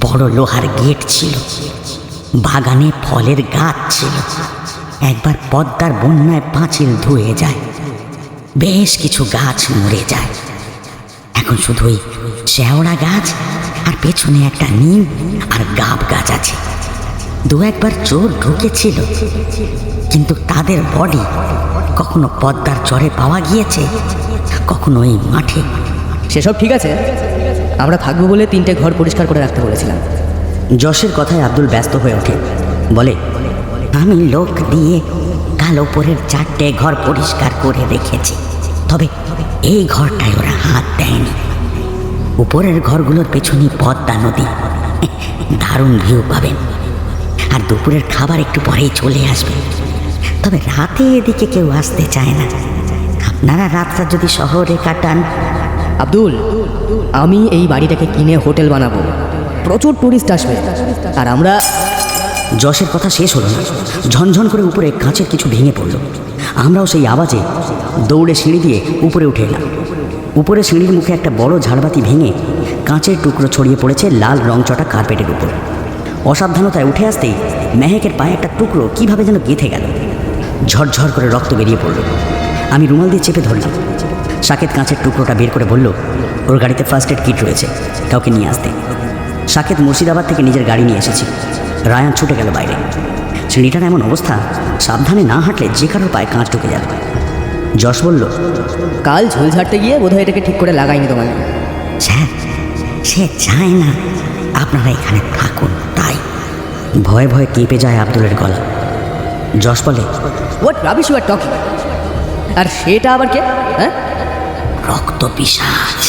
বড় লোহার গেট ছিল, বাগানে ফলের গাছ ছিল। একবার পদ্মার বন্যায় পাঁচিল ধুয়ে যায়, বেশ কিছু গাছ মরে যায়। এখন শুধু ওই শেওড়া গাছ আর পেছনে একটা নিম আর গাব গাছ আছে। 2-1বার চোর ঢুকেছিল, কিন্তু তাদের বডি কখনো পদ্মার চরে পাওয়া গিয়েছে, কখনো এই মাঠে। সেসব ঠিক আছে, আমরা থাকবো বলে 3টে ঘর পরিষ্কার করে রাখতে বলেছিলাম। যশের কথায় আব্দুল ব্যস্ত হয়ে ওঠে। বলে, আমি লোক দিয়ে কাল ওপরের 4টে ঘর পরিষ্কার করে রেখেছি, তবে এই ঘরটায় ওরা হাত দেয়নি। উপরের ঘরগুলোর পেছনে পদ্মা নদী, দারুণ ভিউ পাবেন। আর দুপুরের খাবার একটু পরেই চলে আসবে। তবে রাতে এদিকে কেউ আসতে চায় না। আপনারা রাতটা যদি শহরে কাটান। আব্দুল, আমি এই বাড়িটাকে কিনে হোটেল বানাবো, প্রচুর টুরিস্ট আসবে, আর আমরা যশের কথা শেষ হলো না, ঝনঝন করে উপরে কাঁচের কিছু ভেঙে পড়ল। আমরাও সেই আওয়াজে দৌড়ে সিঁড়ি দিয়ে উপরে উঠে এলাম। উপরে সিঁড়ির মুখে একটা বড় ঝাড়বাতি ভেঙে কাঁচের টুকরো ছড়িয়ে পড়েছে লাল রংচটা কার্পেটের উপর। অসাবধানতায় উঠে আসতেই মেহেকের পায়ে একটা টুকরো কিভাবে যেন গেঁথে গেল। ঝরঝর করে রক্ত বেরিয়ে পড়ল। আমি রুমাল দিয়ে চেপে ধরলাম। সাকেত কাঁচের টুকরোটা বের করে বলল, ওর গাড়িতে ফার্স্ট এড কিট রয়েছে, কাউকে নিয়ে আসতে। সাকেত মুর্শিদাবাদ থেকে নিজের গাড়ি নিয়ে এসেছি। রায়ান ছুটে গেল বাইরে। সিঁড়িটার এমন অবস্থা, সাবধানে না হাঁটলে যে কারোর পায়ে কাঁচ ঢুকে যাবে। যশ বলল, কাল ঝোল ঝাড়তে গিয়ে বোধহয় এটাকে ঠিক করে লাগাইনি তোমাকে। স্যার, সে চায় না আপনারা এখানে থাকুন, তাই। ভয়ে ভয়ে কেঁপে যায় আব্দুলের গলা। যশ বলে, what rubbish you are talking? আর সেটা আবার কে? হ্যাঁ, রক্ত পিশাচ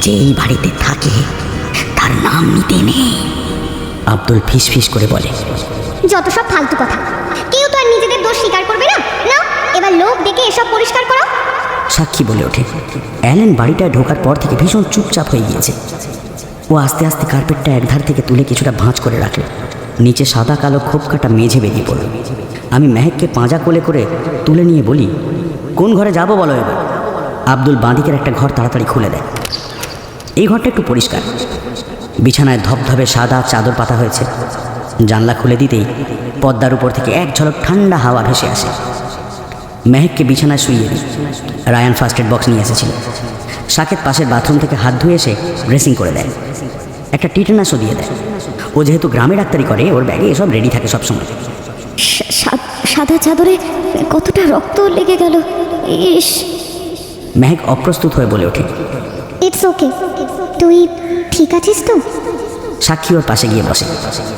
যে এই বাড়িতে থাকে তার নাম নিতে নেই। আব্দুল ফিস ফিস করে বলে, যত সব ফালতু কথা। কেউ তো আর নিজেদের দোষ স্বীকার করবে না। না, এবার লোক ডেকে এসব পরিষ্কার করো। সাক্ষী বলে ওঠে, অ্যালেন বাড়িটায় ঢোকার পর থেকে ভীষণ চুপচাপ হয়ে গিয়েছে। ও আস্তে আস্তে কার্পেটটা একধার থেকে তুলে কিছুটা ভাঁজ করে রাখল। নিচে সাদা কালো খোপ কাটা মেঝে বেরিয়ে পড়ল। আমি মেহেককে পাঁজা কোলে করে তুলে নিয়ে বলি, কোন ঘরে যাবো বলো এবার? আব্দুল বাঁদিকের একটা ঘর তাড়াতাড়ি খুলে দেয়। এই ঘরটা একটু পরিষ্কার, বিছানায় ধবধবে সাদা চাদর পাতা হয়েছে। জানলা খুলে দিতেই পর্দার উপর থেকে এক ঝলক ঠান্ডা হাওয়া ভেসে আসে। মেহেককে বিছানায় শুইয়ে দিই। রায়ান ফার্স্ট এড বক্স নিয়ে এসেছিল। সাকেত পাশের বাথরুম থেকে হাত ধুয়ে এসে ড্রেসিং করে দেয়। একটা টিটেনাসও দিয়ে দেয়। ও যেহেতু গ্রামে ডাক্তারি করে, ওর ব্যাগে এসব রেডি থাকে সবসময়। সাদা চাদরে কতটা রক্ত লেগে গেল। ইস। মেহেক অপ্রস্তুত হয়ে বলে ওঠে, ইটস ওকে। তুই ঠিক আছিস তো? সাক্ষী ওর পাশে গিয়ে বসে।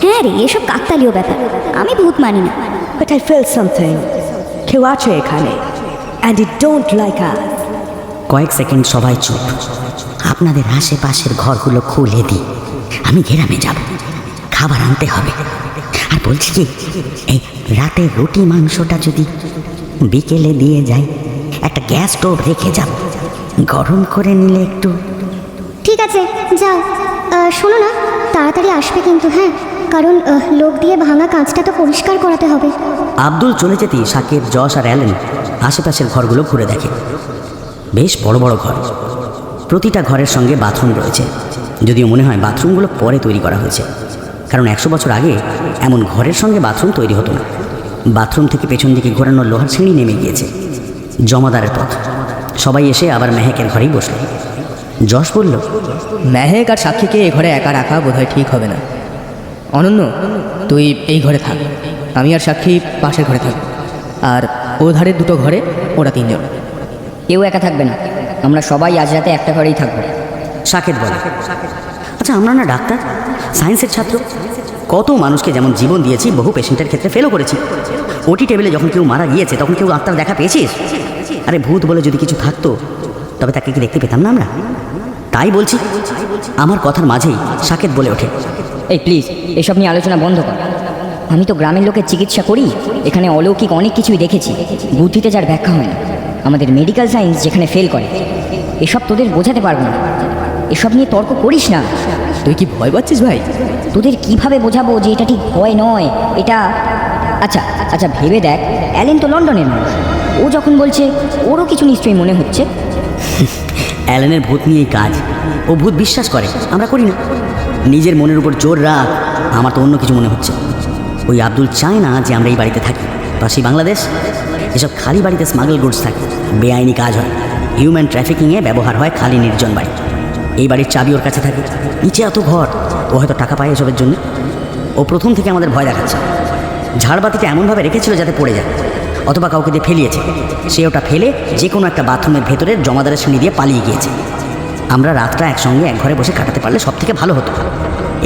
হ্যাঁ রে, এসব কাকতালীয় ব্যাপার, আমি ভূত মানি না। But I feel something. কেউ আছে এখানে, and it don't like us. কয়েক সেকেন্ড সবাই চুপ। আপনাদের আশেপাশের ঘরগুলো খুলে দিই, আমি গ্রামে যাব, খাবার আনতে হবে। আর বলছি কি, এই রাতে রুটি মাংসটা যদি বিকেলে দিয়ে যাই, একটা গ্যাস স্টোভ রেখে যাব, গরম করে নিলে একটু। ঠিক আছে, যাও। শোনো না, তাড়াতাড়ি আসবে কিন্তু, হ্যাঁ, কারণ লোক দিয়ে ভাঙা কাঁচটা তো পরিষ্কার করাতে হবে। আব্দুল চলে যেতেই সাকেত, যশ আর অ্যালেন আশেপাশের ঘরগুলো ঘুরে দেখে। বেশ বড় বড় ঘর, প্রতিটা ঘরের সঙ্গে বাথরুম রয়েছে। যদিও মনে হয় বাথরুমগুলো পরে তৈরি করা হয়েছে, কারণ 100 বছর আগে এমন ঘরের সঙ্গে বাথরুম তৈরি হতো না। বাথরুম থেকে পেছন দিকে ঘোরানো লোহার সিঁড়ি নেমে গিয়েছে। জমাদারের পথ। সবাই এসে আবার মেহেকের ঘরেই বসল। যশ বলল, মেহেক আর সাক্ষীকে এই ঘরে একা রাখা বোধহয় ঠিক হবে না। অনন্য, তুই এই ঘরে থাক, আমি আর সাক্ষী পাশের ঘরে থাকবো, আর ও ধারের দুটো ঘরে ওরা 3 জন। কেউ একা থাকবে না, আমরা সবাই আজ রাতে একটা ঘরেই থাকবো। সাকেত বলে, আচ্ছা আমরা না ডাক্তার, সায়েন্সের ছাত্র, কত মানুষকে যেমন জীবন দিয়েছি, বহু পেশেন্টের ক্ষেত্রে ফেলও করেছি। ওটি টেবিলে যখন কেউ মারা গিয়েছে তখন কেউ আত্মার দেখা পেয়েছিস? আরে ভূত বলে যদি কিছু থাকতো তবে তাকে কি দেখতে পেতাম না আমরা? তাই বলছি। আমার কথার মাঝেই সাকেত বলে ওঠে, এই প্লিজ এসব নিয়ে আলোচনা বন্ধ কর। আমি তো গ্রামের লোকের চিকিৎসা করি, এখানে অলৌকিক অনেক কিছুই দেখেছি, বুদ্ধিতে যার ব্যাখ্যা হয় না। আমাদের মেডিকেল সায়েন্স যেখানে ফেল করে, এসব তোদের বোঝাতে পারবো না। এসব নিয়ে তর্ক করিস না। তুই কি ভয় পাচ্ছিস ভাই? তোদের কিভাবে বোঝাবো যে এটা ঠিক ভয় নয়, এটা। আচ্ছা আচ্ছা, ভেবে দেখ, অ্যালেন তো লন্ডনের মানুষ, ও যখন বলছে ওরও কিছু নিশ্চয়ই মনে হচ্ছে। অ্যালেনের ভূত নিয়েই কাজ, ও ভূত বিশ্বাস করে, আমরা করি না। নিজের মনের উপর জোর রাখ, আমার তো অন্য কিছু মনে হচ্ছে। ওই আব্দুল চায় না যে আমরা এই বাড়িতে থাকি। পাশেই বাংলাদেশ, এসব খালি বাড়িতে স্মাগল গুডস থাকে, বেআইনি কাজ হয়, হিউম্যান ট্রাফিকিংয়ে ব্যবহার হয় খালি নির্জন বাড়ি। এই বাড়ির চাবি ওর কাছে থাকে, নিচে এত ঘর, ও হয়তো টাকা পায় এসবের জন্য। ও প্রথম থেকে আমাদের ভয় দেখাচ্ছে। ঝাড়বাতিটা এমনভাবে রেখেছিল যাতে পড়ে যায়, অথবা কাউকে দিয়ে ফেলিয়েছে। সে ওটা ফেলে যে কোনো একটা বাথরুমের ভেতরে জমাদারের সিঁড়ি দিয়ে পালিয়ে গিয়েছে। আমরা রাতটা একসঙ্গে এক ঘরে বসে কাটাতে পারলে সব থেকে ভালো হতো।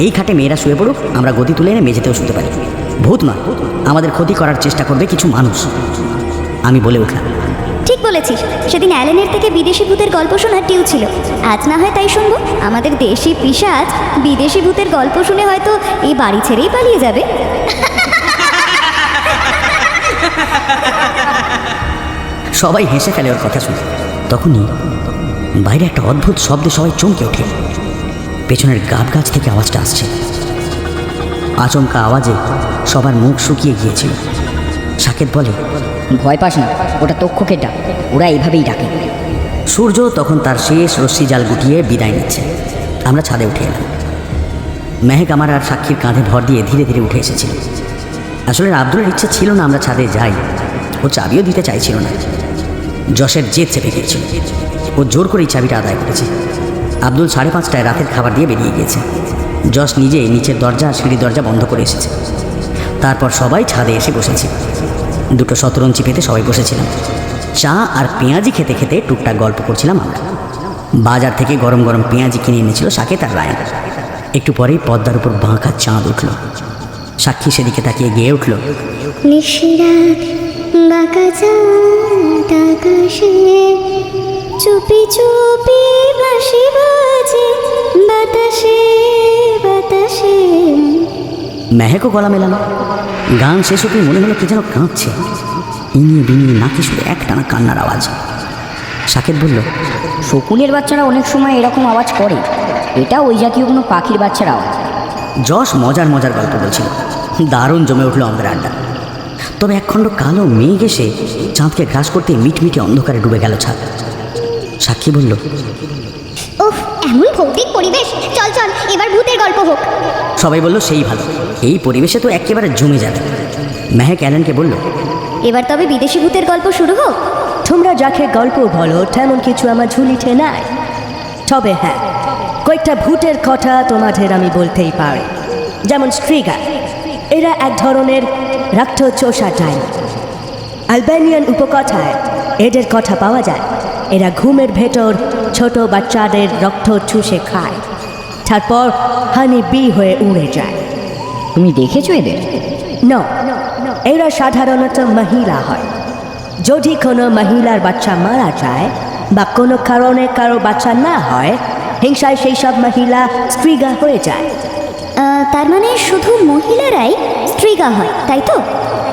এই খাটে মেয়েরা শুয়ে পড়ুক, আমরা গদি তুলে এনে মেঝেতেও শুতে পারি। ভূত নয়, আমাদের ক্ষতি করার চেষ্টা করবে কিছু মানুষ। আমি বলে উঠলাম, ঠিক বলেছিস, সেদিন অ্যালেনের থেকে বিদেশি ভূতের গল্প শোনার ডিউ ছিল। আজ না হয় তাই শুনবো। আমাদের দেশি পিশাচ বিদেশি ভূতের গল্প শুনে হয়তো এই বাড়ি ছেড়েই পালিয়ে যাবে। সবাই হেসে ফেলে ওর কথা শুনে। তখনই বাইরে একটা অদ্ভুত শব্দে সবাই চমকে ওঠে। পেছনের গাব গাছ থেকে আওয়াজটা আসছে। আচমকা আওয়াজে সবার মুখ শুকিয়ে গিয়েছিল। সাকেত বলে, ভয় পাস না, ওটা তক্ষকের ডাক, ওরা এইভাবেই ডাকে। সূর্য তখন তার শেষ রশ্মি জাল গুটিয়ে বিদায় নিচ্ছে। আমরা ছাদে উঠে এলাম। মেহেক আমার আর সাক্ষীর কাঁধে ভর দিয়ে ধীরে ধীরে উঠে এসেছিল। আসলে আব্দুলের ইচ্ছে ছিল না আমরা ছাদে যাই, ও চাবিও দিতে চাইছিল না। যশের জেদ চেপে গিয়েছিল, ও জোর করেই চাবিটা আদায় করেছে। আব্দুল 5:30টায় রাতের খাবার দিয়ে বেরিয়ে গিয়েছে। যশ নিজে নিচের দরজা আর সিঁড়ি দরজা বন্ধ করে এসেছে। তারপর সবাই ছাদে এসে বসেছি। দুটো শতরঞ্চি পেতে সবাই বসেছিলাম। চা আর পেঁয়াজি খেতে খেতে টুকটাক গল্প করছিলাম আমরা। বাজার থেকে গরম গরম পেঁয়াজি কিনে এনেছিল সাকেত আর রায়ান। একটু পরেই পদ্মার উপর বাঁকা চাঁদ উঠল। সাক্ষী সেদিকে তাকিয়ে গেয়ে উঠল, নিশিরাত বাঁকা চাঁদ আকাশে, চুপি চুপি বাঁশি বাজে বাতাসে বাতাসে। মেহেকও গলা মেলানো। গান শেষ হতেই মনে হলো কি যেন কাঁদছে। ইনিয়ে বিনিয়ে নাকি শুধু একটানা কান্নার আওয়াজ। সাকেত বলল, শকুনের বাচ্চারা অনেক সময় এরকম আওয়াজ করে, এটা ওই জাতীয় কোনো পাখির বাচ্চার আওয়াজ। যশ মজার মজার গল্প বলছিল। দারুণ জমে উঠল আমাদের আড্ডা। তবে একখণ্ড কালো মেঘ এসে চাঁদকে গ্রাস করতে মিটমিটে অন্ধকারে ডুবে গেল ছাদ। সাক্ষী বলল, উফ, এমন ভৌতিক পরিবেশ। চল চল, এবার ভূতের গল্প হোক। সবাই বলল সেই ভালো, এই পরিবেশে তো একেবারে জমে যাবে। মেহেক অ্যালেনকে বলল, এবার তবে বিদেশি ভূতের গল্প শুরু হোক। তোমরা যাকে গল্প বলো তেমন কিছু আমার ঝুলিতে নাই। তবে হ্যাঁ, কয়েকটা ভূতের কথা তোমাদের আমি বলতেই পারি। যেমন স্ট্রিগা, এরা এক ধরনের রক্তচোষা ডাইনি। আলবেনিয়ান উপকথায় এদের কথা পাওয়া যায়। এরা ঘুমের ভেতর ছোট বাচ্চাদের রক্ত চুষে খায়, তারপর হানি বি হয়ে উড়ে যায়। তুমি দেখেছো এদের? No, এরা সাধারণত মহিলা হয়। যদি কোনো মহিলার বাচ্চা মারা যায় বা কোনো কারণে কারো বাচ্চা না হয়, হিংসায় সেই সব মহিলা স্ত্রীগা হয়ে যায়। তার মানে শুধু মহিলারাই স্ত্রীগা হয়, তাই তো?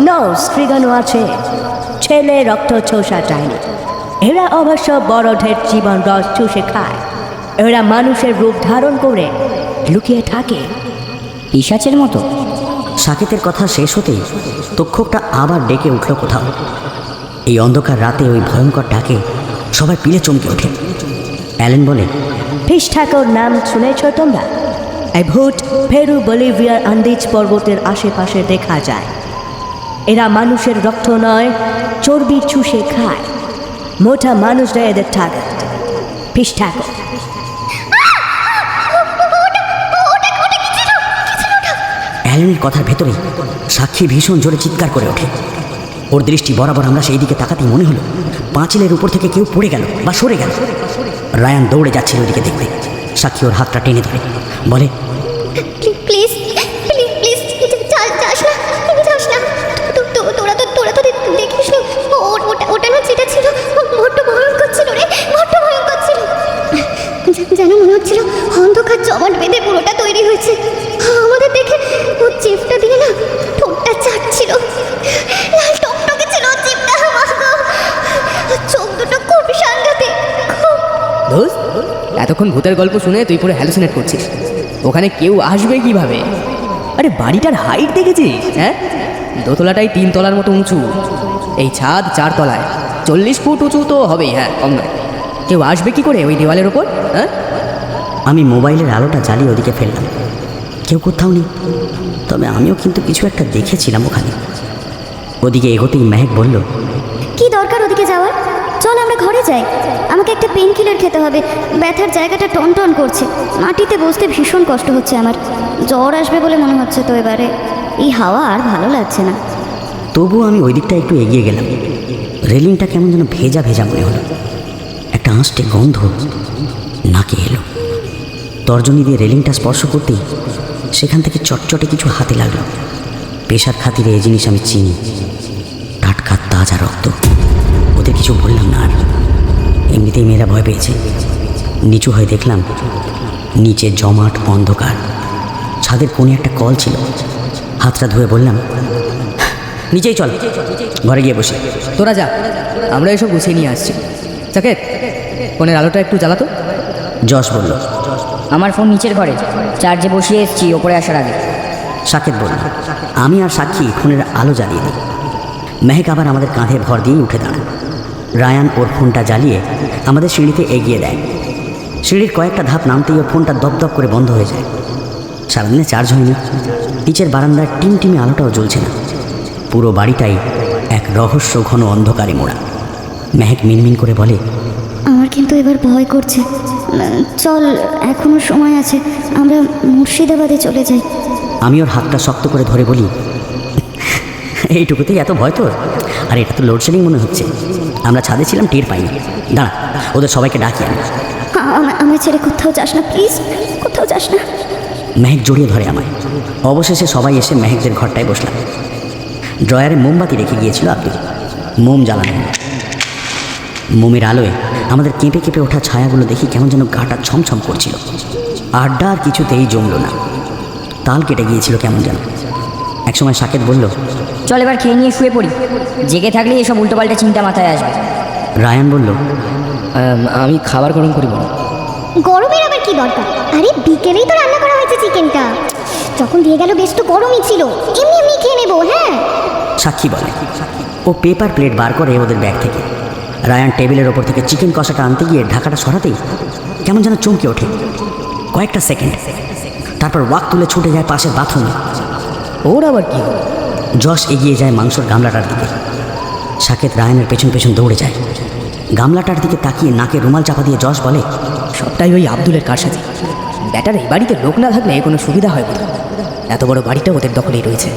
নো, স্ত্রীগানও আছে, ছেলে রক্ত চোষা যায়নি। এরা অবশ্য বড়দের জীবন রস চুষে খায়। এরা মানুষের রূপ ধারণ করে লুকিয়ে থাকে। পিশাচের মতো? সাকেতের কথা শেষ হতেই তক্ষকটা আবার ডেকে উঠল কোথাও। এই অন্ধকার রাতে ওই ভয়ঙ্কর ডাকে সবাই পিলে চমকে ওঠে। অ্যালেন বলে, ফিশ ঠাকুর নাম শুনেছ তোমরা? এই ভূত পেরু বলিভিয়ার আন্দিজ পর্বতের আশেপাশে দেখা যায়। এরা মানুষের রক্ত নয়, চর্বি চুষে খায়। মোটা মানুষরা এদের টার্গেট। ফিশ ঠাকুর। অ্যালেনের কথার ভেতরেই সাক্ষী ভীষণ জোরে চিৎকার করে ওঠে। ওর দৃষ্টি বরাবর আমরা সেই দিকে তাকাতেই মনে হলো পাঁচিলের উপর থেকে কেউ পড়ে গেল বা সরে গেল। রায়ান দৌড়ে যাচ্ছিল ওদিকে দেখতে। সাক্ষী ওর হাতটা টেনে ধরে বলে, প্লিজ প্লিজ প্লিজ যাস না, যাস না। তোরা তো দেখিস না, ওটা না যেটা ছিল বড্ড ভয়ঙ্কর ছিল রে, বড্ড ভয়ঙ্কর ছিল। যেন মনে হচ্ছিল অন্ধকার জমাট বেঁধে পুরোটা তৈরি হয়েছে। আমাদের দেখে ও চিপটা দিয়ে না ঠোঁটটা চাটছিল। লাল টকটকে ছিল চিপটা, চোখ দুটো খুব সাংঘাতিক। দোস্ত, এতক্ষণ ভূতের গল্প শুনে তুই পুরো হ্যালুসিনেট করছিস। ওখানে কেউ আসবে কিভাবে? আরে বাড়িটার হাইট দেখেছিস? হ্যাঁ, দোতলাটাই 3 তলার মতো উঁচু। এই ছাদ 4 তলায়, 40 ফুট উঁচু তো হবেই। হ্যাঁ, কম নয়। কেউ আসবে কি করে ওই দেওয়ালের ওপর? হ্যাঁ, আমি মোবাইলের আলোটা জ্বালিয়ে ওদিকে ফেললাম। কেউ কোথাও নেই, তবে আমিও কিন্তু কিছু একটা দেখেছিলাম ওখানে। ওদিকে এগোতেই মেহেক বলল, কি দরকার ওদিকে যাওয়ার? চল আমরা ঘরে যাই। আমাকে একটা পেন কিলার খেতে হবে, ব্যথার জায়গাটা টনটন করছে। মাটিতে বসতে ভীষণ কষ্ট হচ্ছে আমার। জ্বর আসবে বলে মনে হচ্ছে তো এবারে। এই হাওয়া আর ভালো লাগছে না। তবুও আমি ওই দিকটা একটু এগিয়ে গেলাম। রেলিংটা কেমন যেন ভেজা ভেজা মনে হলো। একটা আঁশটে গন্ধ নাকে এলো। তর্জনী দিয়ে রেলিংটা স্পর্শ করতেই সেখান থেকে চটচটে কিছু হাতে লাগলো। পেশার খাতিরে এই জিনিস আমি চিনি, টাটকা তাজা রক্ত। ওদের কিছু বললাম না। এমনিতেই মেয়েরা ভয় পেয়েছে। নিচু হয়ে দেখলাম নিচে জমাট অন্ধকার। ছাদের কোণে একটা কল ছিল। হাতটা ধুয়ে বললাম, নিচেই চল, ঘরে গিয়ে বসে। তোরা যা, আমরা এসব গুছিয়ে নিয়ে আসছি। সাকেত, ফোনের আলোটা একটু জ্বালাতো। যশ বলল। আমার ফোন নিচের ঘরে, চার্জে বসিয়ে এসেছি ওপরে আসার আগে। সাকেত বলল। আমি আর সাক্ষী ফোনের আলো জ্বালিয়ে দিই। মেহেক আবার আমাদের কাঁধে ভর দিয়ে উঠে দাঁড়ায়। রায়ান ওর ফোনটা জ্বালিয়ে আমাদের সিঁড়িতে এগিয়ে দেয়। সিঁড়ির কয়েকটা ধাপ নামতেই ওর ফোনটা দপদপ করে বন্ধ হয়ে যায়। সারাদিনে চার্জ হয়নি। নিচের বারান্দার টিমটিমে আলোটাও জ্বলছে না। পুরো বাড়িটাই এক রহস্য ঘন অন্ধকারে মোড়া। মেহেক মিনমিন করে বলে, আমার কিন্তু এবার ভয় করছে। চল, এখনো সময় আছে, আমরা মুর্শিদাবাদে চলে যাই। আমি ওর হাতটা শক্ত করে ধরে বলি, এইটুকুতেই এত ভয় তোর? আর এটা তো লোডশেডিং মনে হচ্ছে। আমরা ছাদে ছিলাম, টের পাইনি। দাঁড়া, ওদের সবাইকে ডাকি আমি। আমার ছেড়ে কোথাও যাস না প্লিজ, কোথাও যাস না। মেহেক জড়িয়ে ধরে আমায়। অবশেষে সবাই এসে মেহেকদের ঘরটায় বসলাম। ড্রয়ারে মোমবাতি রেখে গিয়েছিল আব্দুল। মোম জ্বালানো। মোমের আলোয় আমাদের কেঁপে কেঁপে ওঠা ছায়াগুলো দেখি কেমন যেন গাটা ছমছম করছিল। আড্ডা আর কিছুতেই জমল না। তাল কেটে গিয়েছিল কেমন যেন। একসময় সাকেত বলল, চল এবার খেয়ে নিয়ে শুয়ে পড়ি, জেগে থাকলে এসব উল্টোপাল্টা চিন্তা মাথায় আসবে। রায়ান বলল, আমি খাবার গরম করি বলো। গরমের আবার কি দরকার? আরে বিকেলেই তো রান্না করা হয়েছে চিকেনটা। যখন দিয়ে গেল বেশ তো গরমই ছিল, এমনি এমনি খেয়ে নেবো। হ্যাঁ, সাক্ষী বলে। ও পেপার প্লেট বার করে ওদের ব্যাগ থেকে। রায়ান টেবিলের ওপর থেকে চিকেন কষাটা আনতে গিয়ে ঢাকাটা সরাতেই কেমন যেন চমকে ওঠে কয়েকটা সেকেন্ড। তারপর ওয়াক তুলে ছুটে যায় পাশের বাথরুমে। ওর আবার কি হলো? যশ এগিয়ে যায় মাংসর গামলাটার দিকে। সাকেত রায়ানের পেছন পেছন দৌড়ে যায়। গামলাটার দিকে তাকিয়ে নাকে রুমাল চাপা দিয়ে যশ বলে, সবটাই ওই আব্দুলের কারসাজি। ব্যাটার এই বাড়িতে লোক না থাকলে কোনো সুবিধা হয় কোথাও? এত বড় বাড়িটা ওদের দখলেই রয়েছে।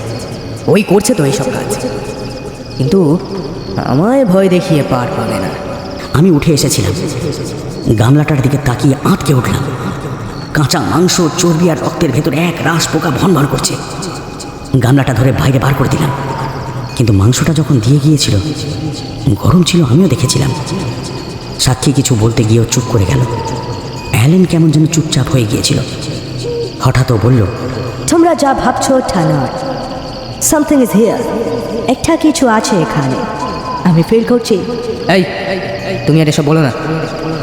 ওই করছে তো এইসব কাজ, কিন্তু আমায় ভয় দেখিয়ে পার পাবে না। আমি উঠে এসেছিলাম। গামলাটার দিকে তাকিয়ে আঁতকে উঠলাম। কাঁচা মাংস, চর্বি আর রক্তের ভেতরে এক রাস পোকা ভন ভন করছে। গামলাটা ধরে বাইরে বার করে দিলাম। কিন্তু মাংসটা যখন দিয়ে গিয়েছিল গরম ছিল, আমিও দেখেছিলাম। সাক্ষী কিছু বলতে গিয়েও চুপ করে গেল। অ্যালেন কেমন যেন চুপচাপ হয়ে গিয়েছিল। হঠাৎ ও বলল, তোমরা যা ভাবছো তা নয়। Something is here. একটা কিছু আছে এখানে, আমি ফিল করছি। এই, তুমি আর এসব বলো না।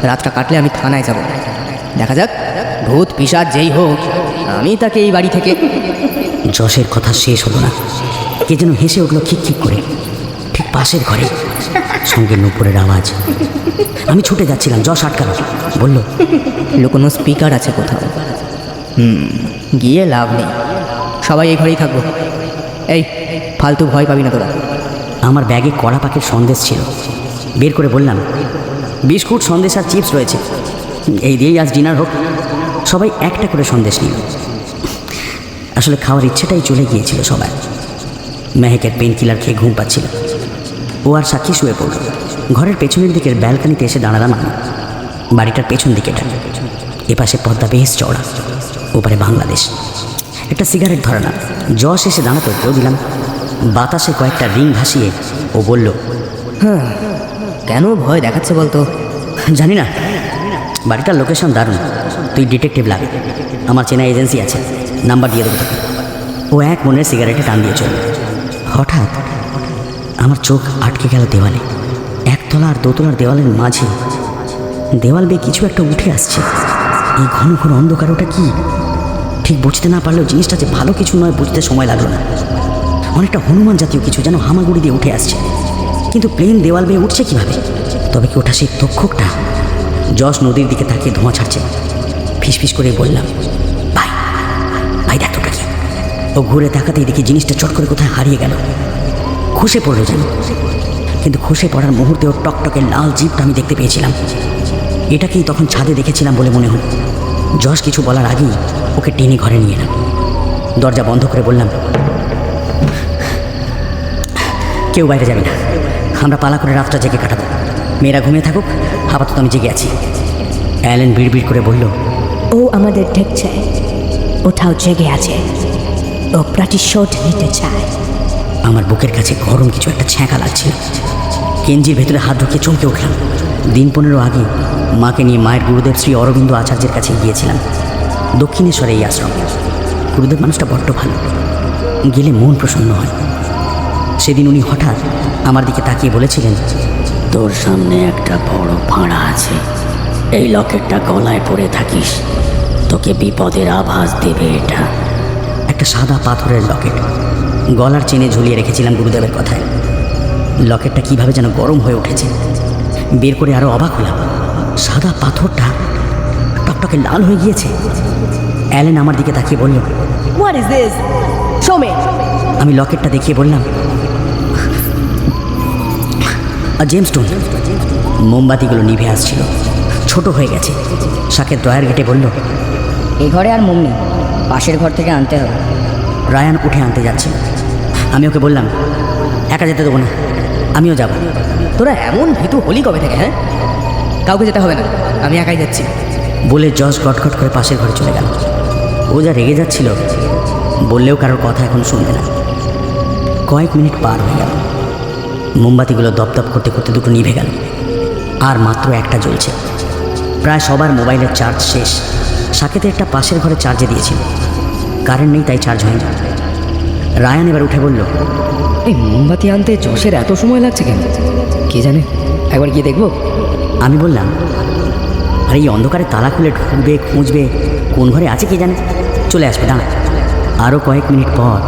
রাতটা কাটলে আমি থানায় যাব। দেখা যাক, ভূত পিশাচ যেই হোক, আমি তাকে এই বাড়ি থেকে। যশের কথা শেষ হলো না। কে যেন হেসে উঠল খিক করে, ঠিক পাশের ঘরে। সঙ্গে নুপুরের আওয়াজ। আমি ছুটে যাচ্ছিলাম, যশ আটকালো। বলল, লুকোনো স্পিকার আছে কোথাও। গিয়ে লাভ নেই, সবাই এই ঘরেই থাকবো। এই, ফালতু ভয় পাবি না তোরা। আমার ব্যাগে কড়া পাকের সন্দেশ ছিল। বের করে বললাম, বিস্কুট, সন্দেশ আর চিপস রয়েছে, এই দিয়েই আজ ডিনার হোক। সবাই একটা করে সন্দেশ নিল। আসলে খাওয়ার ইচ্ছেটাই চলে গিয়েছিল সবাই। মেহেকের পেন কিলার খেয়ে ঘুম পাচ্ছিল। ও আর সাক্ষী শুয়ে পড়ল। ঘরের পেছনের দিকের ব্যালকানিতে এসে দাঁড়ালাম আমি। বাড়িটার পেছন দিকেটা। এপাশে পদ্মা বেশ চওড়া, ওপারে বাংলাদেশ। একটা সিগারেট ধরালাম। যশ এসে দাঁড়াতো, কেউ দিলাম। বাতাসে কয়েকটা রিং ভাসিয়ে ও বলল, কেন ভয় দেখাচ্ছে বলতো? জানি না, বাড়িটার লোকেশন দারুণ। তুই ডিটেকটিভ লাগে, আমার চেনা এজেন্সি আছে, নাম্বার দিয়ে দেবো তোকে। ও এক মনের সিগারেটে টান দিয়ে চলল। হঠাৎ আমার চোখ আটকে গেল দেওয়ালে। একতলা আর দোতলার দেওয়ালের মাঝে দেওয়াল বেয়ে কিছু একটা উঠে আসছে। এই ঘন ঘন অন্ধকার ওটা কি? ঠিক বুঝতে না পারলেও জিনিসটা যে ভালো কিছু নয় বুঝতে সময় লাগলো না। অনেকটা হনুমান জাতীয় কিছু, যেন হামাগুড়ি দিয়ে উঠে আসছে। কিন্তু প্লেন দেওয়াল বেয়ে উঠছে কিভাবে? তবে কি ওটা সেই তক্ষকটা? যশ নদীর দিকে তাকিয়ে ধোঁয়া ছাড়ছে। ফিসফিস করে বললাম, ভাই ভাই দেখ তোটা কি? ও ঘুরে তাকাতেই দেখি জিনিসটা চট করে কোথায় হারিয়ে গেল। খসে পড়লো যেন। কিন্তু খসে পড়ার মুহূর্তে ওর টকটকে লাল জিপটা আমি দেখতে পেয়েছিলাম। এটাকেই তখন ছাদে দেখেছিলাম বলে মনে হল। যশ কিছু বলার আগেই ওকে টেনে ঘরে নিয়ে এলাম। দরজা বন্ধ করে বললাম, কেউ বাইরে যাবে না, আমরা পালা করে রাতটা জেগে কাটাবো। মেয়েরা ঘুমিয়ে থাকুক, আপাতত আমি জেগে আছি। অ্যালেন বিড়বিড় করে বলল, ও আমাদের দেখছে, ওটাও জেগে আছে, ও প্রতিশোধ নিতে চায়। আমার বুকের কাছে গরম কিছু একটা ছ্যাঁকা লাগছিল। কেঞ্জির ভেতরে হাত ঢুকিয়ে চমকে উঠলাম। দিন 15 আগে মাকে নিয়ে মায়ের গুরুদেব শ্রী অরবিন্দ আচার্যের কাছে গিয়েছিলাম, দক্ষিণেশ্বরে এই আশ্রম। গুরুদেব মানুষটা বড্ড ভালো, গেলে মন প্রসন্ন হয়। সেদিন উনি হঠাৎ আমার দিকে তাকিয়ে বলেছিলেন, তোর সামনে একটা বড় ফাঁড়া আছে, এই লকেটটা গলায় পরে থাকিস, তোকে বিপদের আভাস দেবে এটা। একটা সাদা পাথরের লকেট, গলার চেনে ঝুলিয়ে রেখেছিলাম গুরুদেবের কথায়। লকেটটা কিভাবে যেন গরম হয়ে উঠেছে, বের করে আরো অবাক হলাম, সাদা পাথরটা টকটকে লাল হয়ে গিয়েছে। অ্যালেন আমার দিকে তাকিয়ে বলল, What is this? Show me. আমি লকেটটা দেখিয়ে বললাম, জেমস্টোন। মোমবাতিগুলো নিভে আসছিল, ছোট হয়ে গেছে। শাকের ড্রয়ার ঘেটে বলল, এই ঘরে আর মোম নেই, পাশের ঘর থেকে আনতে হবে। রায়ান উঠে আনতে যাচ্ছে। আমি ওকে বললাম, একা যেতে দেবো না, আমিও যাব। তোরা এমন ভীতু হলি কবে থেকে? হ্যাঁ, কাউকে যেতে হবে না, আমি একাই যাচ্ছি। বলে জজ গটগট করে পাশের ঘরে চলে গেল। ও যা রেগে যাচ্ছিল, বললেও কারোর কথা এখন শুনবে না। কয়েক মিনিট পার হয়ে গেল, মোমবাতিগুলো দপদপ করতে করতে দুটো নিভে গেল, আর মাত্র একটা জ্বলছে। প্রায় সবার মোবাইলের চার্জ শেষ। সাকেতে একটা পাশের ঘরে চার্জে দিয়েছিল, কারেন্ট নেই তাই চার্জ হয়নি। রায়ান এবার উঠে বলল, এই মোমবাতি আনতে যশের এত সময় লাগছে কেন? কে জানে, একবার গিয়ে দেখবো। আমি বললাম, আর এই অন্ধকারে তালা খুলে ঢুকবে, খুঁজবে, কোন ঘরে আছে কে জানে, চলে আসবে, দাঁড়া। আরও কয়েক মিনিট পর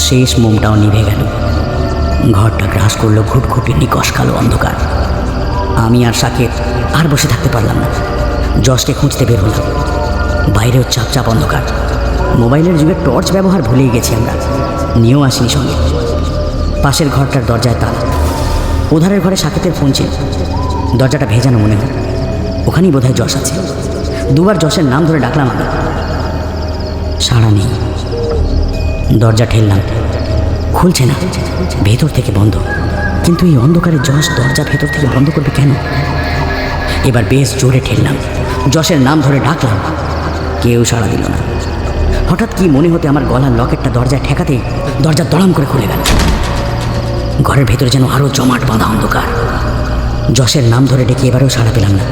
শেষ মোমটাও নিভে গেল। ঘরটা গ্রাস করলো ঘুটঘুটে নিকশ কালো অন্ধকার। আমি আর সাকেত আর বসে থাকতে পারলাম না, জশকে খুঁজতে বের হলাম। বাইরেও চাপ চাপ অন্ধকার। মোবাইলের যুগে টর্চ ব্যবহার ভুলেই গেছি আমরা, নিয়েও আসিনি সঙ্গে। পাশের ঘরটার দরজায় তালা, ওধারের ঘরে সাকেতের ফোন ছিল। দরজাটা ভেজানো মনে হয়, ওখানেই বোধহয় যশ আছে। দুবার যশের নাম ধরে ডাকলাম আমি, সাড়া নেই। দরজা ঠেললাম, খুলছে না, ভেতর থেকে বন্ধ। কিন্তু এই অন্ধকারে যশ দরজা ভেতর থেকে বন্ধ করবে কেন? এবার বেশ জোরে ঠেললাম, যশের নাম ধরে ডাকলাম, কেউ সাড়া দিল না। হঠাৎ কি মনে হতে আমার গলার লকেটটা দরজায় ঠেকাতেই দরজা দড়াম করে খুলে গেল। ঘরের ভেতরে যেন আরও জমাট বাঁধা অন্ধকার। যশের নাম ধরে ডেকে এবারেও সাড়া পেলাম না।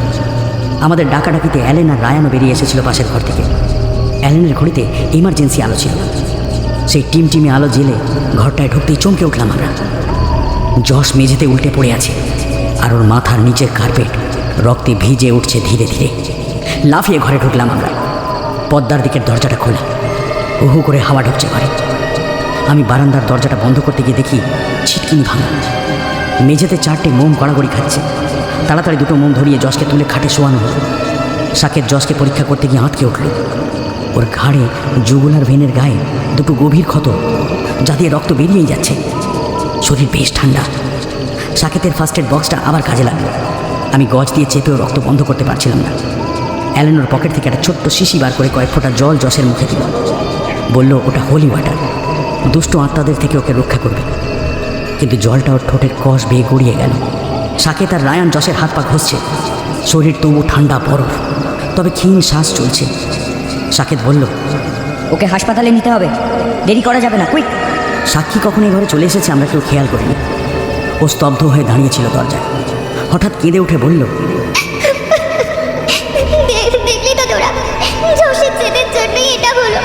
আমাদের ডাকাডাকিতে অ্যালেন আর রায়ানও বেরিয়ে এসেছিল পাশের ঘর থেকে। অ্যালেনের ঘড়িতে ইমার্জেন্সি আলো ছিল। সেই টিমটিমে আলো জেলে ঘরটায় ঢুকতেই চমকে উঠলাম আমরা। যশ মেঝেতে উল্টে পড়ে আছে, আর ওর মাথার নিচের কার্পেট রক্তে ভিজে উঠছে ধীরে ধীরে। লাফিয়ে ঘরে ঢুকলাম আমরা। পদ্মার দিকের দরজাটা খোলা, উহু করে হাওয়া ঢুকছে ঘরে। আমি বারান্দার দরজাটা বন্ধ করতে গিয়ে দেখি ছিটকিনি ভাঙা। মেঝেতে 4টে মোম গড়াগড়ি খাচ্ছে। তাড়াতাড়ি দুটো মোম ধরিয়ে যশকে তুলে খাটে শোয়ানো হলো। সাকেত যশকে পরীক্ষা করতে গিয়ে আঁতকে উঠল। ওর ঘাড়ে জুগুলার ভেনের গায়ে দুটো গভীর ক্ষত, যা দিয়ে রক্ত বেরিয়েই যাচ্ছে। শরীর বেশ ঠান্ডা। সাকেতের ফার্স্ট এড বক্সটা আবার কাজে লাগলো। আমি গজ দিয়ে চেপেও রক্ত বন্ধ করতে পারছিলাম না। অ্যালেনোর পকেট থেকে একটা ছোট্ট শিশি বার করে কয়েক ফোঁটা জল যশের মুখে দিল। বলল ওটা হোলি ওয়াটার, দুষ্ট আত্মাদের থেকে ওকে রক্ষা করবে। কিন্তু জলটা ওর ঠোঁটের কষ বেয়ে গড়িয়ে গেল। সাকেত আর রায়ান যশের হাত পা ঘষছে। শরীর তবু ঠান্ডা বরফ, তবে ক্ষীণ শ্বাস চলছে। সাকেত বলল, ওকে হাসপাতালে নিতে হবে, দেরি করা যাবে না, কুইক। সাক্ষী কখন এই ঘরে চলে এসেছে আমরা কেউ খেয়াল করিনি। ও স্তব্ধ হয়ে দাঁড়িয়েছিল দরজায়। হঠাৎ কেঁদে উঠে বলল, দেখলি তো তোরা, জোশের জেদের জন্যই এটা হলো।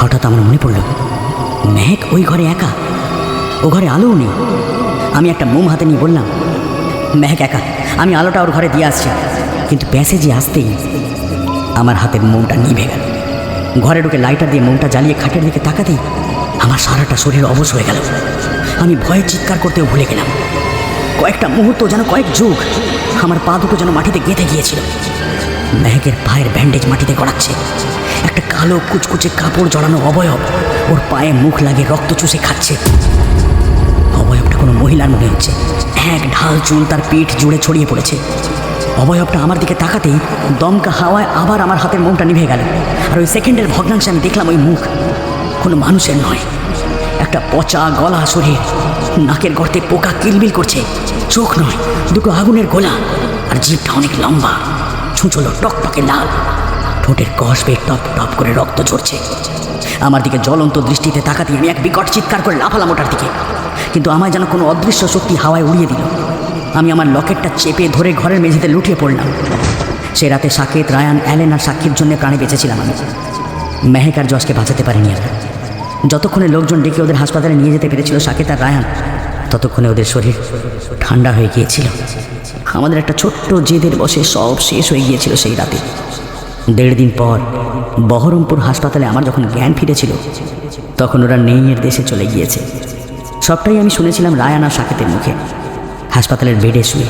হঠাৎ আমার মনে পড়ল, মেহেক ওই ঘরে একা, ও ঘরে আলোও নেই। আমি একটা মোম হাতে নিয়ে বললাম, মেহেক একা, আমি আলোটা ওর ঘরে দিয়ে আসছি। কিন্তু প্যাসেজে আসতেই আমার হাতের মোমটা নিভে গেল। ঘরে ঢুকে লাইটার দিয়ে মোমটা জ্বালিয়ে খাটের দিকে তাকাতেই আমার সারাটা শরীর অবশ হয়ে গেল। আমি ভয়ে চিৎকার করতেও ভুলে গেলাম। কয়েকটা মুহূর্ত, যেন কয়েক যুগ, আমার পা দুটো যেন মাটিতে গেঁথে গিয়েছিল। মেহেকের পায়ের ব্যান্ডেজ মাটিতে গড়াচ্ছে। একটা কালো কুচকুচে কাপড় জড়ানো অবয়ব ওর পায়ে মুখ লাগে রক্ত চুষে খাচ্ছে। অবয়বটা কোনো মহিলার মনে হচ্ছে। এক ঢাল চুল তার পিঠ জুড়ে ছড়িয়ে পড়েছে। অবয়বটা আমার দিকে তাকাতেই দমকা হাওয়ায় আবার আমার হাতের মোমটা নিভে গেল। আর ওই সেকেন্ডের ভগ্নাংশে আমি দেখলাম ওই মুখ কোনো মানুষের নয়, একটা পচা গলা শরীর, নাকের গর্তে পোকা কিলবিল করছে। চোখ নয়, দুটো আগুনের গোলা, আর জিভটা অনেক লম্বা, ছুঁচলো টকটকে লাল, ঠোঁটের কষ বেয়ে টপ টপ করে রক্ত ঝরছে। আমার দিকে জ্বলন্ত দৃষ্টিতে তাকাতে আমি এক বিকট চিৎকার করে লাফালাম ওটার দিকে। কিন্তু আমায় যেন কোনো অদৃশ্য শক্তি হাওয়ায় উড়িয়ে দিল। আমি আমার লকেটটা চেপে ধরে ঘরের মেঝেতে লুটিয়ে পড়লাম। সে রাতে সাকেত, রায়ান, অ্যালেন আর সাক্ষীর জন্য প্রাণে বেঁচেছিলাম আমি। মেহেক আর যশকে বাঁচাতে পারিনি আমরা। যতক্ষণে লোকজন ডেকে ওদের হাসপাতালে নিয়ে যেতে পেরেছিল সাকেত আর রায়ান, ততক্ষণে ওদের শরীর ঠান্ডা হয়ে গিয়েছিল। আমাদের একটা ছোট্ট জেদের বসে সব শেষ হয়ে গিয়েছিল সেই রাতে। 1.5 দিন পর বহরমপুর হাসপাতালে আমার যখন জ্ঞান ফিরেছিল, তখন ওরা নেইয়ের দেশে চলে গিয়েছে। সবটাই আমি শুনেছিলাম রায়ান আর সাকেতের মুখে। হাসপাতালের বেডে শুয়ে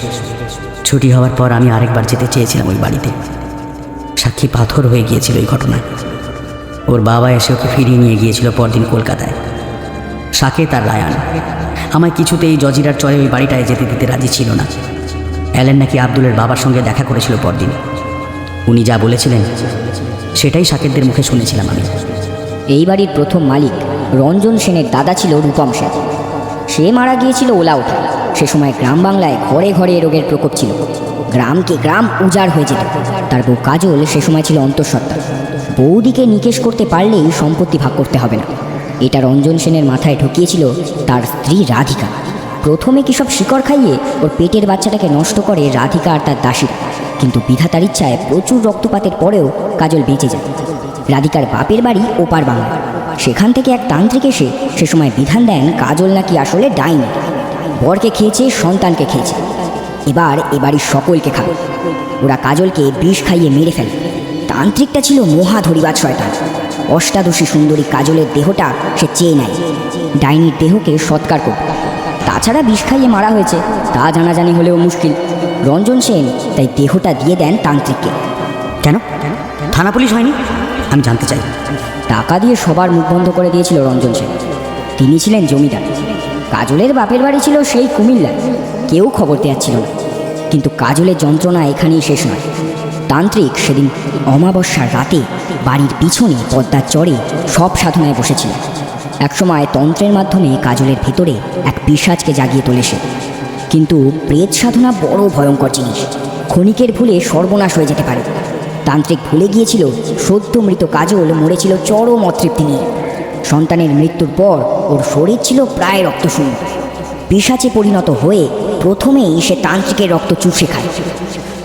ছুটি হওয়ার পর আমি আরেকবার যেতে চেয়েছিলাম ওই বাড়িতে। সাক্ষী পাথর হয়ে গিয়েছিল এই ঘটনায়। ওর বাবা এসে ওকে ফিরিয়ে নিয়ে গিয়েছিল পরদিন কলকাতায়। সাকেত আর রায়ান আমায় কিছুতেই জজিরার চরে ওই বাড়িটায় যেতে দিতে রাজি ছিল না। অ্যালেন নাকি আব্দুলের বাবার সঙ্গে দেখা করেছিল পরদিন। উনি যা বলেছিলেন সেটাই সাকেতদের মুখে শুনেছিলাম আমি। এই বাড়ির প্রথম মালিক রঞ্জন সেনের দাদা ছিল রূপম সেন। সে মারা গিয়েছিল ওলা ওঠা। সে সময় গ্রাম বাংলায় ঘরে ঘরে এ রোগের প্রকোপ ছিল। গ্রামকে গ্রাম উজাড় হয়ে যেত। তার বউ কাজল সে সময় ছিল অন্তঃসত্ত্বা। বৌদিকে নিকেশ করতে পারলেই সম্পত্তি ভাগ করতে হবে না, এটা রঞ্জন সেনের মাথায় ঢুকিয়েছিল তার স্ত্রী রাধিকা। প্রথমে কি সব শিকড় খাইয়ে ওর পেটের বাচ্চাটাকে নষ্ট করে রাধিকা আর তার দাসীরা। কিন্তু বিধাতার ইচ্ছায় প্রচুর রক্তপাতের পরেও কাজল বেঁচে যায়। রাধিকার বাপের বাড়ি ওপার বাংলা। সেখান থেকে এক তান্ত্রিক এসে সে সময় বিধান দেন কাজল নাকি আসলে ডাইনি। বরকে খেয়েছে, সন্তানকে খেয়েছে, এবার এ বাড়ির সকলকে খাবে। ওরা কাজলকে বিষ খাইয়ে মেরে ফেলে। তান্ত্রিকটা ছিল মহা ধরিবাজ শয়তান। অষ্টাদশী সুন্দরী কাজলের দেহটা সে চেয়ে নেয়, ডাইনির দেহকে সৎকার করবে। তাছাড়া বিষ খাইয়ে মারা হয়েছে তা জানাজানি হলেও মুশকিল। রঞ্জন সেন তাই দেহটা দিয়ে দেন তান্ত্রিককে। কেন? থানা পুলিশ হয়নি? আমি জানতে চাই। টাকা দিয়ে সবার মুখ বন্ধ করে দিয়েছিল রঞ্জন সেন। তিনি ছিলেন জমিদার। কাজলের বাপের বাড়ি ছিল সেই কুমিল্লায়। কেউ খবর দেওয়াচ্ছিল না। কিন্তু কাজলের যন্ত্রণা এখানেই শেষ নয়। তান্ত্রিক সেদিন অমাবস্যার রাতে বাড়ির পিছনে পদ্মার চরে সব সাধনায় বসেছিল। একসময় তন্ত্রের মাধ্যমে কাজলের ভেতরে এক পিশাচকে জাগিয়ে তোলে সে। কিন্তু প্রেত সাধনা বড় ভয়ঙ্কর জিনিস। ক্ষণিকের ভুলে সর্বনাশ হয়ে যেতে পারে। তান্ত্রিক ভুলে গিয়েছিল সদ্য মৃত কাজল মরেছিল চরম অতৃপ্তি নিয়ে। সন্তানের মৃত্যুর পর ওর শরীর ছিল প্রায় রক্তশূন্য। পিশাচে পরিণত হয়ে প্রথমেই সে তান্ত্রিকের রক্ত চুষে খায়।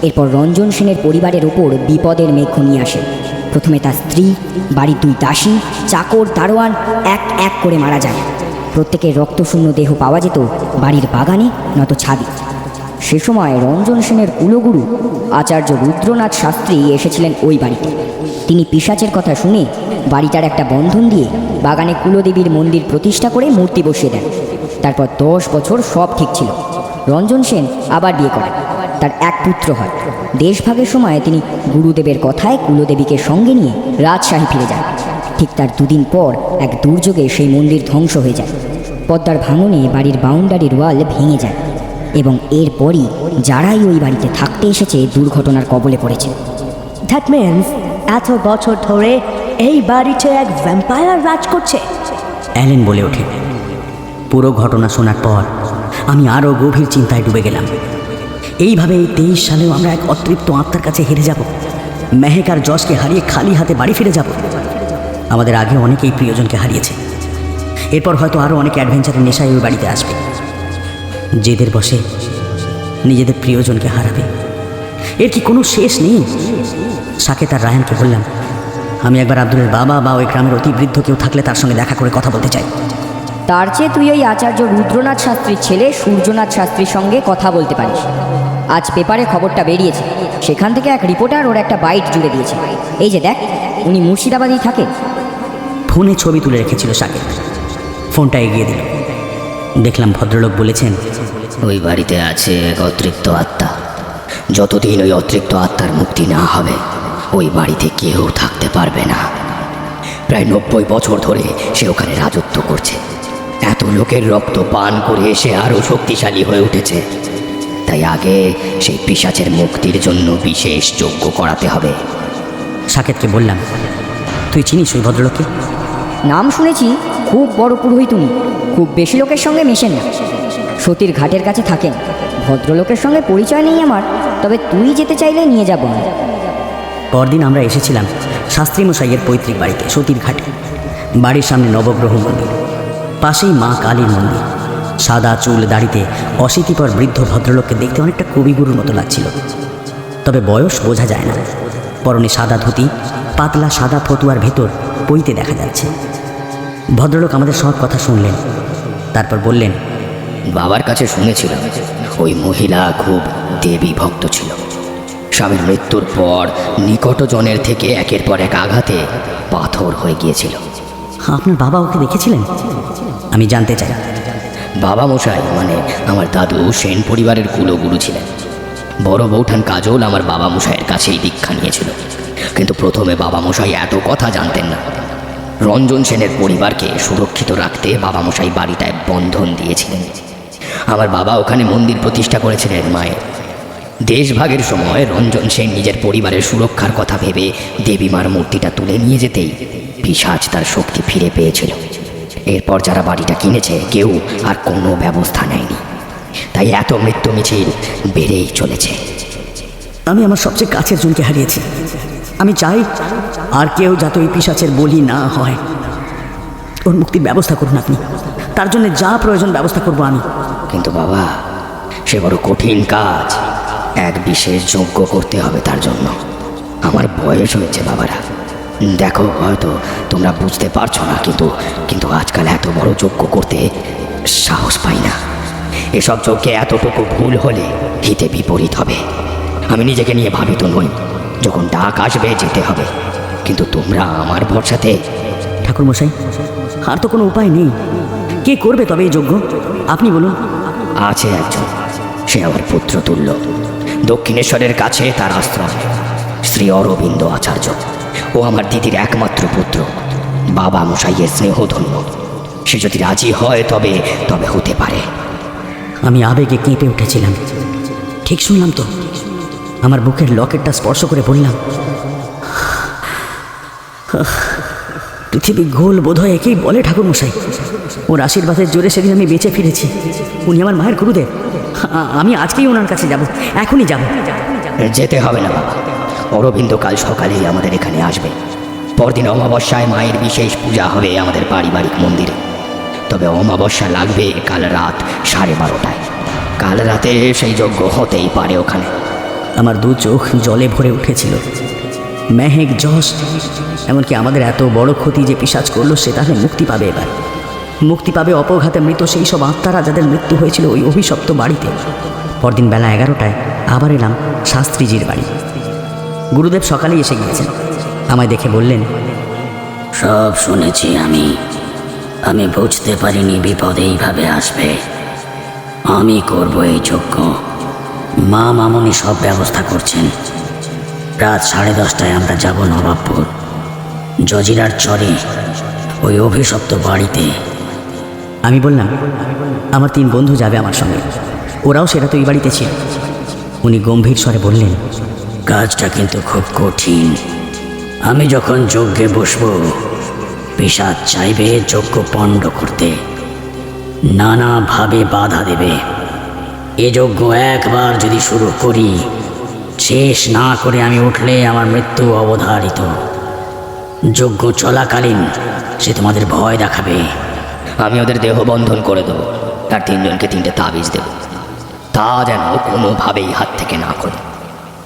এরপর রঞ্জন সেনের পরিবারের ওপর বিপদের মেঘ ঘনিয়ে আসে। প্রথমে তার স্ত্রী, বাড়ির 2 দাসী, চাকর, দারোয়ান এক এক করে মারা যায়। প্রত্যেকের রক্তশূন্য দেহ পাওয়া যেত বাড়ির বাগানে নয়তো ছাদে। সে সময় রঞ্জন সেনের কুলগুরু আচার্য রুদ্রনাথ শাস্ত্রী এসেছিলেন ওই বাড়িতে। তিনি পিশাচের কথা শুনে বাড়িটার একটা বন্ধন দিয়ে বাগানে কুলদেবীর মন্দির প্রতিষ্ঠা করে মূর্তি বসিয়ে দেন। তারপর 10 বছর সব ঠিক ছিল। রঞ্জন সেন আবার বিয়ে করেন। তার এক পুত্র হয়। দেশভাগের সময় তিনি গুরুদেবের কথায় কুলদেবীকে সঙ্গে নিয়ে রাজশাহী ফিরে যান। ঠিক তার 2 দিন পর এক দুর্যোগে সেই মন্দির ধ্বংস হয়ে যায়। পদ্মার ভাঙনে বাড়ির বাউন্ডারির ওয়াল ভেঙে যায় এবং এরপরই যারাই ওই বাড়িতে থাকতে এসেছে দুর্ঘটনার কবলে পড়েছে। দ্যাট মিন্স এত বছর ধরে এই বাড়িতে এক ভ্যাম্পায়ার রাজ করছে। অ্যালেন বলে ওঠে। পুরো ঘটনা শোনার পর আমি আরও গভীর চিন্তায় ডুবে গেলাম। এইভাবে এই 23 সালেও আমরা এক অতৃপ্ত আত্মার কাছে হেরে যাব। মেহেক আর যশকে হারিয়ে খালি হাতে বাড়ি ফিরে যাব। আমাদের আগে অনেকেই প্রিয়জনকে হারিয়েছে। এরপর হয়তো আরও অনেক অ্যাডভেঞ্চারের নেশায় ওই বাড়িতে আসবে, জেদের বসে নিজেদের প্রিয়জনকে হারাবে। এর কি কোনো শেষ নেই? সাকেত আর রায়ানকে বললাম, আমি একবার আব্দুলের বাবা বা ওই গ্রামের অতি বৃদ্ধ কেউ থাকলে তার সঙ্গে দেখা করে কথা বলতে চাই। তার চেয়ে তুই ওই আচার্য রুদ্রনাথ শাস্ত্রীর ছেলে সূর্যনাথ শাস্ত্রীর সঙ্গে কথা বলতে পারিস। আজ পেপারে খবরটা বেরিয়েছে। সেখান থেকে এক রিপোর্টার ওর একটা বাইট জুড়ে দিয়েছে। এই যে দেখ, উনি মুর্শিদাবাদেই থাকেন। ফোনে ছবি তুলে রেখেছিল সাকেত। ফোনটা এগিয়ে দিল। দেখলাম ভদ্রলোক বলেছেন, ওই বাড়িতে আছে এক অতৃপ্ত আত্মা। যতদিন ওই অতৃপ্ত আত্মার মুক্তি না হবে ওই বাড়িতে কেউ থাকতে পারবে না। প্রায় 90 বছর ধরে সে ওখানে রাজত্ব করছে। এত লোকের রক্ত পান করে সে আরও শক্তিশালী হয়ে উঠেছে। তাই আগে সেই পিশাচের মুক্তির জন্য বিশেষ যজ্ঞ করাতে হবে। সাকেতকে বললাম, তুই চিনিস ওই ভদ্রলোককে? নাম শুনেছি, খুব বড় পুরোহিত উনি। খুব বেশি লোকের সঙ্গে মেশেন না, সতীর ঘাটের কাছে থাকেন। ভদ্রলোকের সঙ্গে পরিচয় নেই আমার, তবে তুই যেতে চাইলে নিয়ে যাব। পরদিন আমরা এসেছিলাম শাস্ত্রী মশাইয়ের পৈতৃক বাড়িতে, সতীর ঘাটে। বাড়ির সামনে নবগ্রহ মন্দির, পাশেই মা কালীর মন্দির। সাদা চুল দাড়িতে অশীতিপর বৃদ্ধ ভদ্রলোককে দেখতে অনেকটা কবিগুরুর মতো লাগছিল, তবে বয়স বোঝা যায় না। পরনে সাদা ধুতি, পাতলা সাদা ফতুয়ার ভেতর পইতে দেখা যাচ্ছে। ভদ্রলোক আমাদের সব কথা শুনলেন, তারপর বললেন, বাবার কাছে শুনেছিলাম ওই মহিলা খুব দেবী ভক্ত ছিল। স্বামীর মৃত্যুর পর নিকটজনের থেকে একের পর এক আঘাতে পাথর হয়ে গিয়েছিল। আপনার বাবা ওকে দেখেছিলেন? আমি জানতে চাই। বাবা মশাই মানে আমার দাদু সেন পরিবারের কুলগুরু ছিলেন। বড় বৌঠান কাজল আমার বাবা মশাইয়ের কাছেই দীক্ষা নিয়েছিল, কিন্তু প্রথমে বাবা মশাই এত কথা জানতেন না। রঞ্জন সেনের পরিবারকে সুরক্ষিত রাখতে বাবা মশাই বাড়িটায় বন্ধন দিয়েছিলেন। আমার বাবা ওখানে মন্দির প্রতিষ্ঠা করেছিলেন মায়ের। দেশভাগের সময় রঞ্জন সেন নিজের পরিবারের সুরক্ষার কথা ভেবে দেবীমার মূর্তিটা তুলে নিয়ে যেতেই পিশাচ তার শক্তি ফিরে পেয়েছিল। এরপর যারা বাড়িটা কিনেছে কেউ আর কোনো ব্যবস্থা নেয়নি, তাই এত মৃত্যু মিছিল বেড়েই চলেছে। আমি আমার সবচেয়ে কাছের জনকে হারিয়েছি। আমি চাই আর কেউ যাতে ওই পিশাচের বলি না হয়। ওর মুক্তির ব্যবস্থা করুন আপনি, তার জন্য যা প্রয়োজন ব্যবস্থা করব আমি। কিন্তু বাবা, সে বড় কঠিন কাজ, এক বিশেষ যজ্ঞ করতে হবে তার জন্য। আমার বয়স হয়েছে বাবারা, দেখো হয়তো তোমরা বুঝতে পারছো না, কিন্তু আজকাল এত বড় যজ্ঞ করতে সাহস পাই না। এসব যজ্ঞে এতটুকু ভুল হলে হিতে বিপরীত হবে। আমি নিজেকে নিয়ে ভাবিত নই, যখন ডাক আসবে যেতে হবে, কিন্তু তোমরা আমার ভরসাতে। ঠাকুরমশাই, আর তো কোনো উপায় নেই। কে করবে তবে এই যজ্ঞ আপনি বলুন। আছে একজন, সে আমার পুত্র তুল্য। দক্ষিণেশ্বরের কাছে তার আশ্রম, শ্রী অরবিন্দ আচার্য। ও আমার দিদির একমাত্র পুত্র, বাবা মশাইয়ের স্নেহধন্য। সে যদি রাজি হয় তবে হতে পারে। আমি আবেগে কেঁপে উঠেছিলাম। ঠিক শুনলাম তো? আমার বুকের লকেটটা স্পর্শ করে বললাম, পৃথিবী গোল বোধহয় একেই বলে ঠাকুরমশাই। ওর আশীর্বাদের জোরে সেদিন আমি বেঁচে ফিরেছি। উনি আমার মায়ের গুরুদেব। আমি আজকেই ওনার কাছে যাব, এখনই যাব। যেতে হবে না বাবা, অরবিন্দ কাল সকালেই আমাদের এখানে আসবে। পরদিন অমাবস্যায় মায়ের বিশেষ পূজা হবে আমাদের পারিবারিক মন্দিরে। তবে অমাবস্যা লাগবে কাল রাত 12:30টায়। কাল রাতে সেই যজ্ঞ হতেই পারে ওখানে। আমার দু চোখ জলে ভরে উঠেছিল। মেহেক যশ, এমনকি আমাদের এত বড় ক্ষতি যে পিশাচ করলো সে তাহলে মুক্তি পাবে। এবার মুক্তি পাবে অপঘাতে মৃত সেই সব আত্মারা যাদের মৃত্যু হয়েছিল ওই অভিশপ্ত বাড়িতে। পরদিন বেলা 11টায় আবার এলাম শাস্ত্রীজির বাড়ি। গুরুদেব সকালেই এসে গিয়েছেন। আমায় দেখে বললেন, সব শুনেছি আমি বুঝতে পারিনি বিপদ এইভাবে আসবে। আমি করব এই যজ্ঞ। মা মামনি সব ব্যবস্থা করছেন। রাত 10:30টায় আমরা যাব নবাবপুর, জজিরার চরে, ওই অভিশপ্ত বাড়িতে। আমি বললাম, আমার 3 বন্ধু যাবে আমার সঙ্গে, ওরাও সেটা তো এই বাড়িতে ছিল। উনি গম্ভীর স্বরে বললেন, কাজটা কিন্তু খুব কঠিন। আমি যখন যজ্ঞে বসবো, পিশাচ চাইবে যজ্ঞ পণ্ড করতে, নানাভাবে বাধা দেবে। এ যজ্ঞ একবার যদি শুরু করি, শেষ না করে আমি উঠলে আমার মৃত্যু অবধারিত। যজ্ঞ চলাকালীন সে তোমাদের ভয় দেখাবে। আমি ওদের দেহ বন্ধন করে দেবো, আর 3 জনকে 3টে তাবিজ দেব, তা যেন কোনোভাবেই হাত থেকে না করে।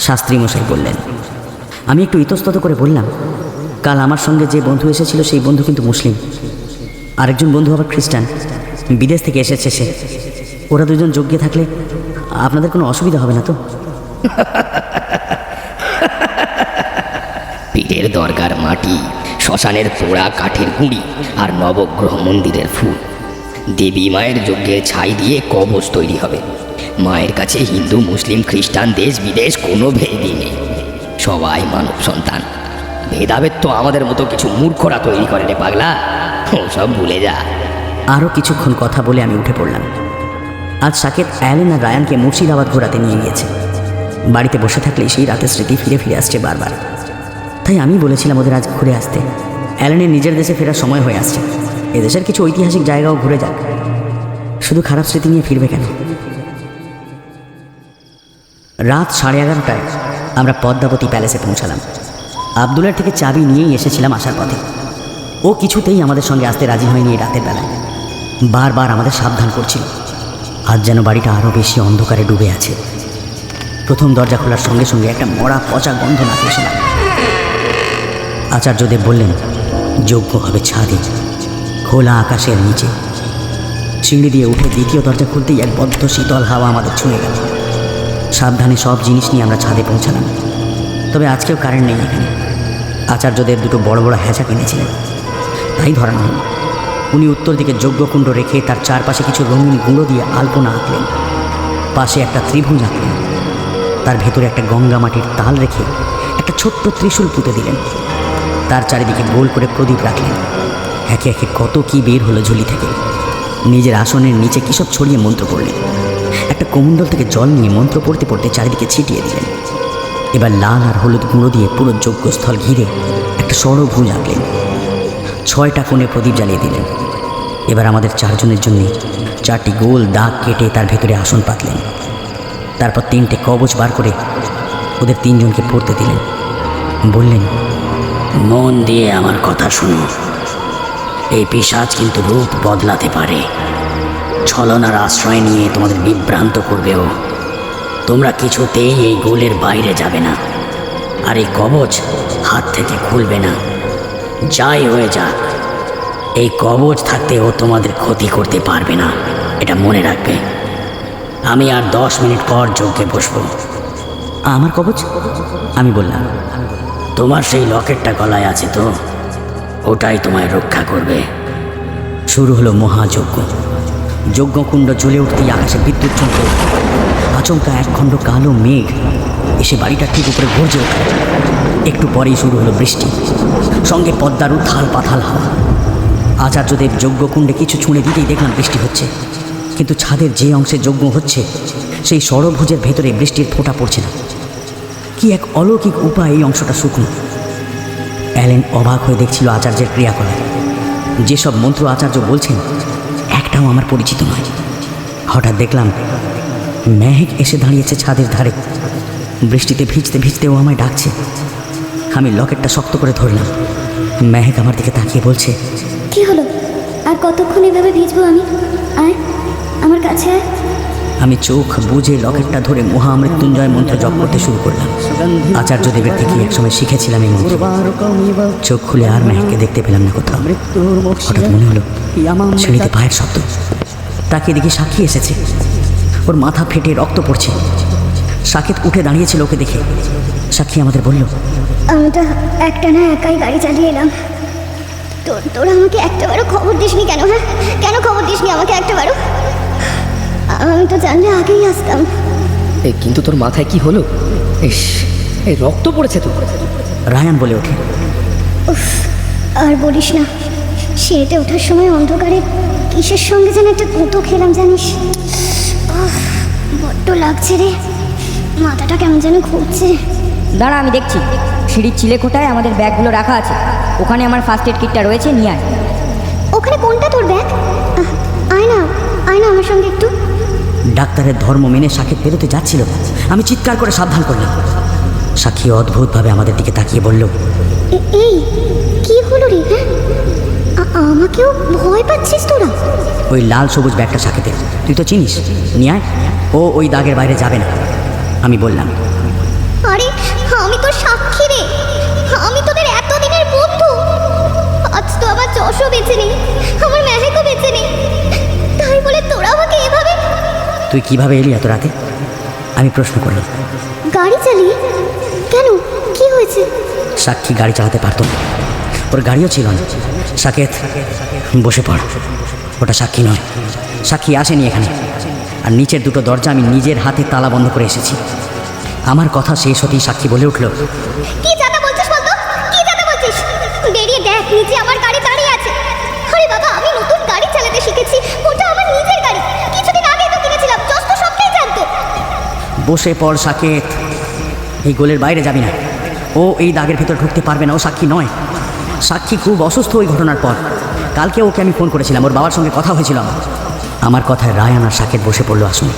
শাস্ত্রী মশাই বললেন। আমি একটু ইতস্তত করে বললাম, কাল আমার সঙ্গে যে বন্ধু এসেছিল সেই বন্ধু কিন্তু মুসলিম, আরেকজন বন্ধু আবার খ্রিস্টান, বিদেশ থেকে এসেছে সে। ওরা দুজন যজ্ঞে থাকলে আপনাদের কোনো অসুবিধা হবে না তো? পীরের দরগার মাটি, শ্মশানের পোড়া কাঠের গুঁড়ি আর নবগ্রহ মন্দিরের ফুল, দেবী মায়ের যজ্ঞের ছাই দিয়ে কবচ তৈরি হবে। মায়ের কাছে হিন্দু মুসলিম খ্রিস্টান দেশ বিদেশ কোনো ভেদই নেই, সবাই মানব সন্তান। ভেদাভেদ তো আমাদের মতো কিছু মূর্খরা তৈরি করে রে পাগলা, সব ভুলে যা। আরও কিছুক্ষণ কথা বলে আমি উঠে পড়লাম। আজ সাকেত অ্যালেন আর রায়ানকে মুর্শিদাবাদ ঘোরাতে নিয়ে গিয়েছে। বাড়িতে বসে থাকলেই সেই রাতের স্মৃতি ফিরে ফিরে আসছে বারবার। তাই আমি বলেছিলাম ওদের আজ ঘুরে আসতে। অ্যালেনের নিজের দেশে ফেরার সময় হয়ে আসছে, এদেশের কিছু ঐতিহাসিক জায়গাও ঘুরে যাক, শুধু খারাপ স্মৃতি নিয়ে ফিরবে কেন? রাত 11:30টায় আমরা পদ্মাবতী প্যালেসে পৌঁছালাম। আবদুল্লার থেকে চাবি নিয়েই এসেছিলাম আসার পথে। ও কিছুতেই আমাদের সঙ্গে আসতে রাজি হয়নি এই রাতের বেলায়। বারবার আমাদের সাবধান করছিল। আজ যেন বাড়িটা আরও বেশি অন্ধকারে ডুবে আছে। প্রথম দরজা খোলার সঙ্গে সঙ্গে একটা মরা পচা গন্ধ নাকে এসে লাগলো। আচার্যদেব বললেন, যজ্ঞ হবে ছাদে, খোলা আকাশের নিচে। সিঁড়ি দিয়ে উঠে দ্বিতীয় দরজা খুলতেই এক বদ্ধ শীতল হাওয়া আমাদের ছুঁয়ে গেল। সাবধানে সব জিনিস নিয়ে আমরা ছাদে পৌঁছালাম। তবে আজকেও কারেন্ট নেই এখানে। আচার্যদেব দুটো বড় বড় হ্যাঁচা কিনেছিলেন, তাই ধরানো হল। উনি উত্তর দিকে যজ্ঞকুণ্ড রেখে তার চারপাশে কিছু রঙিন গুঁড়ো দিয়ে আলপনা আঁকলেন। পাশে একটা ত্রিভুজ আঁকলেন। তার ভেতরে একটা গঙ্গা মাটির তাল রেখে একটা ছোট্ট ত্রিশূল পুঁতে দিলেন। তার চারিদিকে গোল করে প্রদীপ রাখলেন। একে একে কত কি বের হলো ঝুলি থেকে। নিজের আসনের নিচে কিসব ছড়িয়ে মন্ত্র পড়লেন। একটা কমণ্ডল থেকে জল নিয়ে মন্ত্র পড়তে পড়তে চারিদিকে ছিটিয়ে দিলেন। এবার লাল আর হলুদ গুঁড়ো দিয়ে পুরো যজ্ঞস্থল ঘিরে একটা ষড়ভুজ আঁকলেন। 6টা কোণে প্রদীপ জ্বালিয়ে দিলেন। এবার আমাদের 4 জনের জন্য 4টি গোল দাগ কেটে তার ভেতরে আসন পাতলেন। তারপর 3টে কবচ বার করে ওদের 3 জনকে পড়তে দিলেন। বললেন, মন দিয়ে আমার কথা শুনো। এই পিশাচ কিন্তু রূপ বদলাতে পারে। ছলনার আশ্রয় নিয়ে তোমাদের বিভ্রান্ত করবেও। তোমরা কিছুতেই এই গোলের বাইরে যাবে না, আর এই কবচ হাত থেকে খুলবে না। যাই হয়ে যাক, এই কবচ থাকতে ও তোমাদের ক্ষতি করতে পারবে না, এটা মনে রাখবে। আমি আর 10 মিনিট পর যজ্ঞে বসবো। আমার কবচ? আমি বললাম, তোমার সেই লকেটটা গলায় আছে তো, ওটাই তোমায় রক্ষা করবে। শুরু হলো মহাযজ্ঞ। যজ্ঞকুণ্ড জ্বলে উঠতেই আকাশে বিদ্যুৎ চমকে উঠল। আচমকা একখণ্ড কালো মেঘ এসে বাড়িটার ঠিক উপরে গর্জে উঠল। একটু পরেই শুরু হলো বৃষ্টি, সঙ্গে পদ্মার উথাল পাথাল হাওয়া। আচার্যদেব যজ্ঞকুণ্ডে কিছু ছুঁড়ে দিতেই দেখলাম বৃষ্টি হচ্ছে, কিন্তু ছাদের যে অংশে যজ্ঞ হচ্ছে সেই ষড়ভুজের ভেতরে বৃষ্টির ফোঁটা পড়ছে না। কি এক অলৌকিক উপায় এই অংশটা শুকনো। অ্যালেন অবাক হয়ে দেখছিল আচার্যের ক্রিয়াকলাপ। যেসব মন্ত্র আচার্য বলছেন একটাও আমার পরিচিত নয়। হঠাৎ দেখলাম মেঘ এসে দাঁড়িয়েছে ছাদের ধারে। বৃষ্টিতে ভিজতে ভিজতেও আমায় ডাকছে। আমি লকেটটা শক্ত করে ধরলাম। মেঘ আমার দিকে তাকিয়ে বলছে, কি হলো? আর কতক্ষণ এভাবে ভিজবো আমি? আয় আমার কাছে আয়। আমি চোখ বুজে লকেটটা ধরে মহামৃত্যুঞ্জয় মন্ত্র জপ করতে শুরু করলাম। আচার্যদেবের থেকে একসময় শিখেছিলাম এই মন্ত্র। চোখ খুলে আর মেঘকে দেখতে পেলাম না কোথাও। হঠাৎ মনে হলো সিঁড়িতে পায়ের শব্দ। তাকে দেখে সাক্ষী এসেছে। ওর মাথা ফেটে রক্ত পড়ছে। সাকেত উঠে দাঁড়িয়েছিল ওকে দেখে। সাক্ষী আমাদের বলল, আমি তো একটানা একাই গাড়ি চালিয়ে এলাম। তোরা আমাকে একটাবারও খবর দিসনি কেন? হ্যাঁ, কেন খবর দিসনি আমাকে একটাবারও? আমি তো জানলে আগেই আসতাম। কিন্তু তোর মাথায় কি হলো? ইস, এই রক্ত পড়েছে তো। রায়ান বলে ওঠে, উফ, আর বলিস না। সিঁড়িতে ওঠার সময় অন্ধকারে কিসের সঙ্গে যেন একটা গুঁতো খেলাম জানিস। বড্ড লাগছে রে, মাথাটা কেমন যেন ঘুরছে। দাঁড়া, আমি দেখছি। সিঁড়ির চিলেকোঠায় আমাদের ব্যাগগুলো রাখা আছে। ওখানে আমার ফার্স্ট এড কিটটা রয়েছে, নিয়ে আয়। ওখানে কোনটা তোর ব্যাগ? আয় না, আয় না আমার সঙ্গে একটু। ডাক্তারের ধর্ম মেনে সাকেত বেরোতে যাচ্ছিল। আমি চিৎকার করে সাবধান করলাম। সাক্ষী অদ্ভুতভাবে আমাদের দিকে তাকিয়ে বলল, এই কি হলো রে? হ্যাঁ, আমাকেও ভয় পাচ্ছিস তোরা? ওই লাল সবুজ ব্যাগটা সাকেতের, তুই তো চিনিস, নিয়ে আয়। ও ওই দাগের বাইরে যাবে না। আমি বললাম, আরে আমি তো সাক্ষী রে, আমি তোদের এতদিনের বন্ধু। আজ তো আমার যশও বেঁচে নেই, আমার মেহেকও বেঁচে নেই, তাই বলে তোরা আমাকে এভাবে। তুই কিভাবে এলি এত রাতে? আমি প্রশ্ন করলাম। গাড়ি চালিয়ে? কেন, কি হয়েছে? সাক্ষী গাড়ি চালাতে পারতো না, ওর গাড়িও ছিল না। সাকেত, বসে পড়। ওটা সাক্ষী নয়, সাক্ষী আসেনি এখানে। আর নিচের দুটো দরজা আমি নিজের হাতে তালা বন্ধ করে এসেছি। আমার কথা শেষ হতেই সাক্ষী বলে উঠল, কি জাতা বলছিস বলতো? কি জাতা বলছিস? বেরিয়ে দেখ, নিচে আমার গাড়ি দাঁড়িয়ে আছে। আরে বাবা, আমি নতুন গাড়ি চালাতে শিখেছি, ওটা আমার নিজের গাড়ি। কিছুদিন আগে তো কিনেছিলাম, জস তো সবটাই জানতো। বসে পড় সাকেত, এই গোলের বাইরে যাবি না। ও এই দাগের ভেতর ঢুকতে পারবে না, ও সাক্ষী নয়। সাক্ষী খুব অসুস্থ ওই ঘটনার পর। কালকে ওকে আমি ফোন করেছিলাম, ওর বাবার সঙ্গে কথা হয়েছিল আমার কথায় রায়ান আর সাকেত বসে পড়লো আসুন।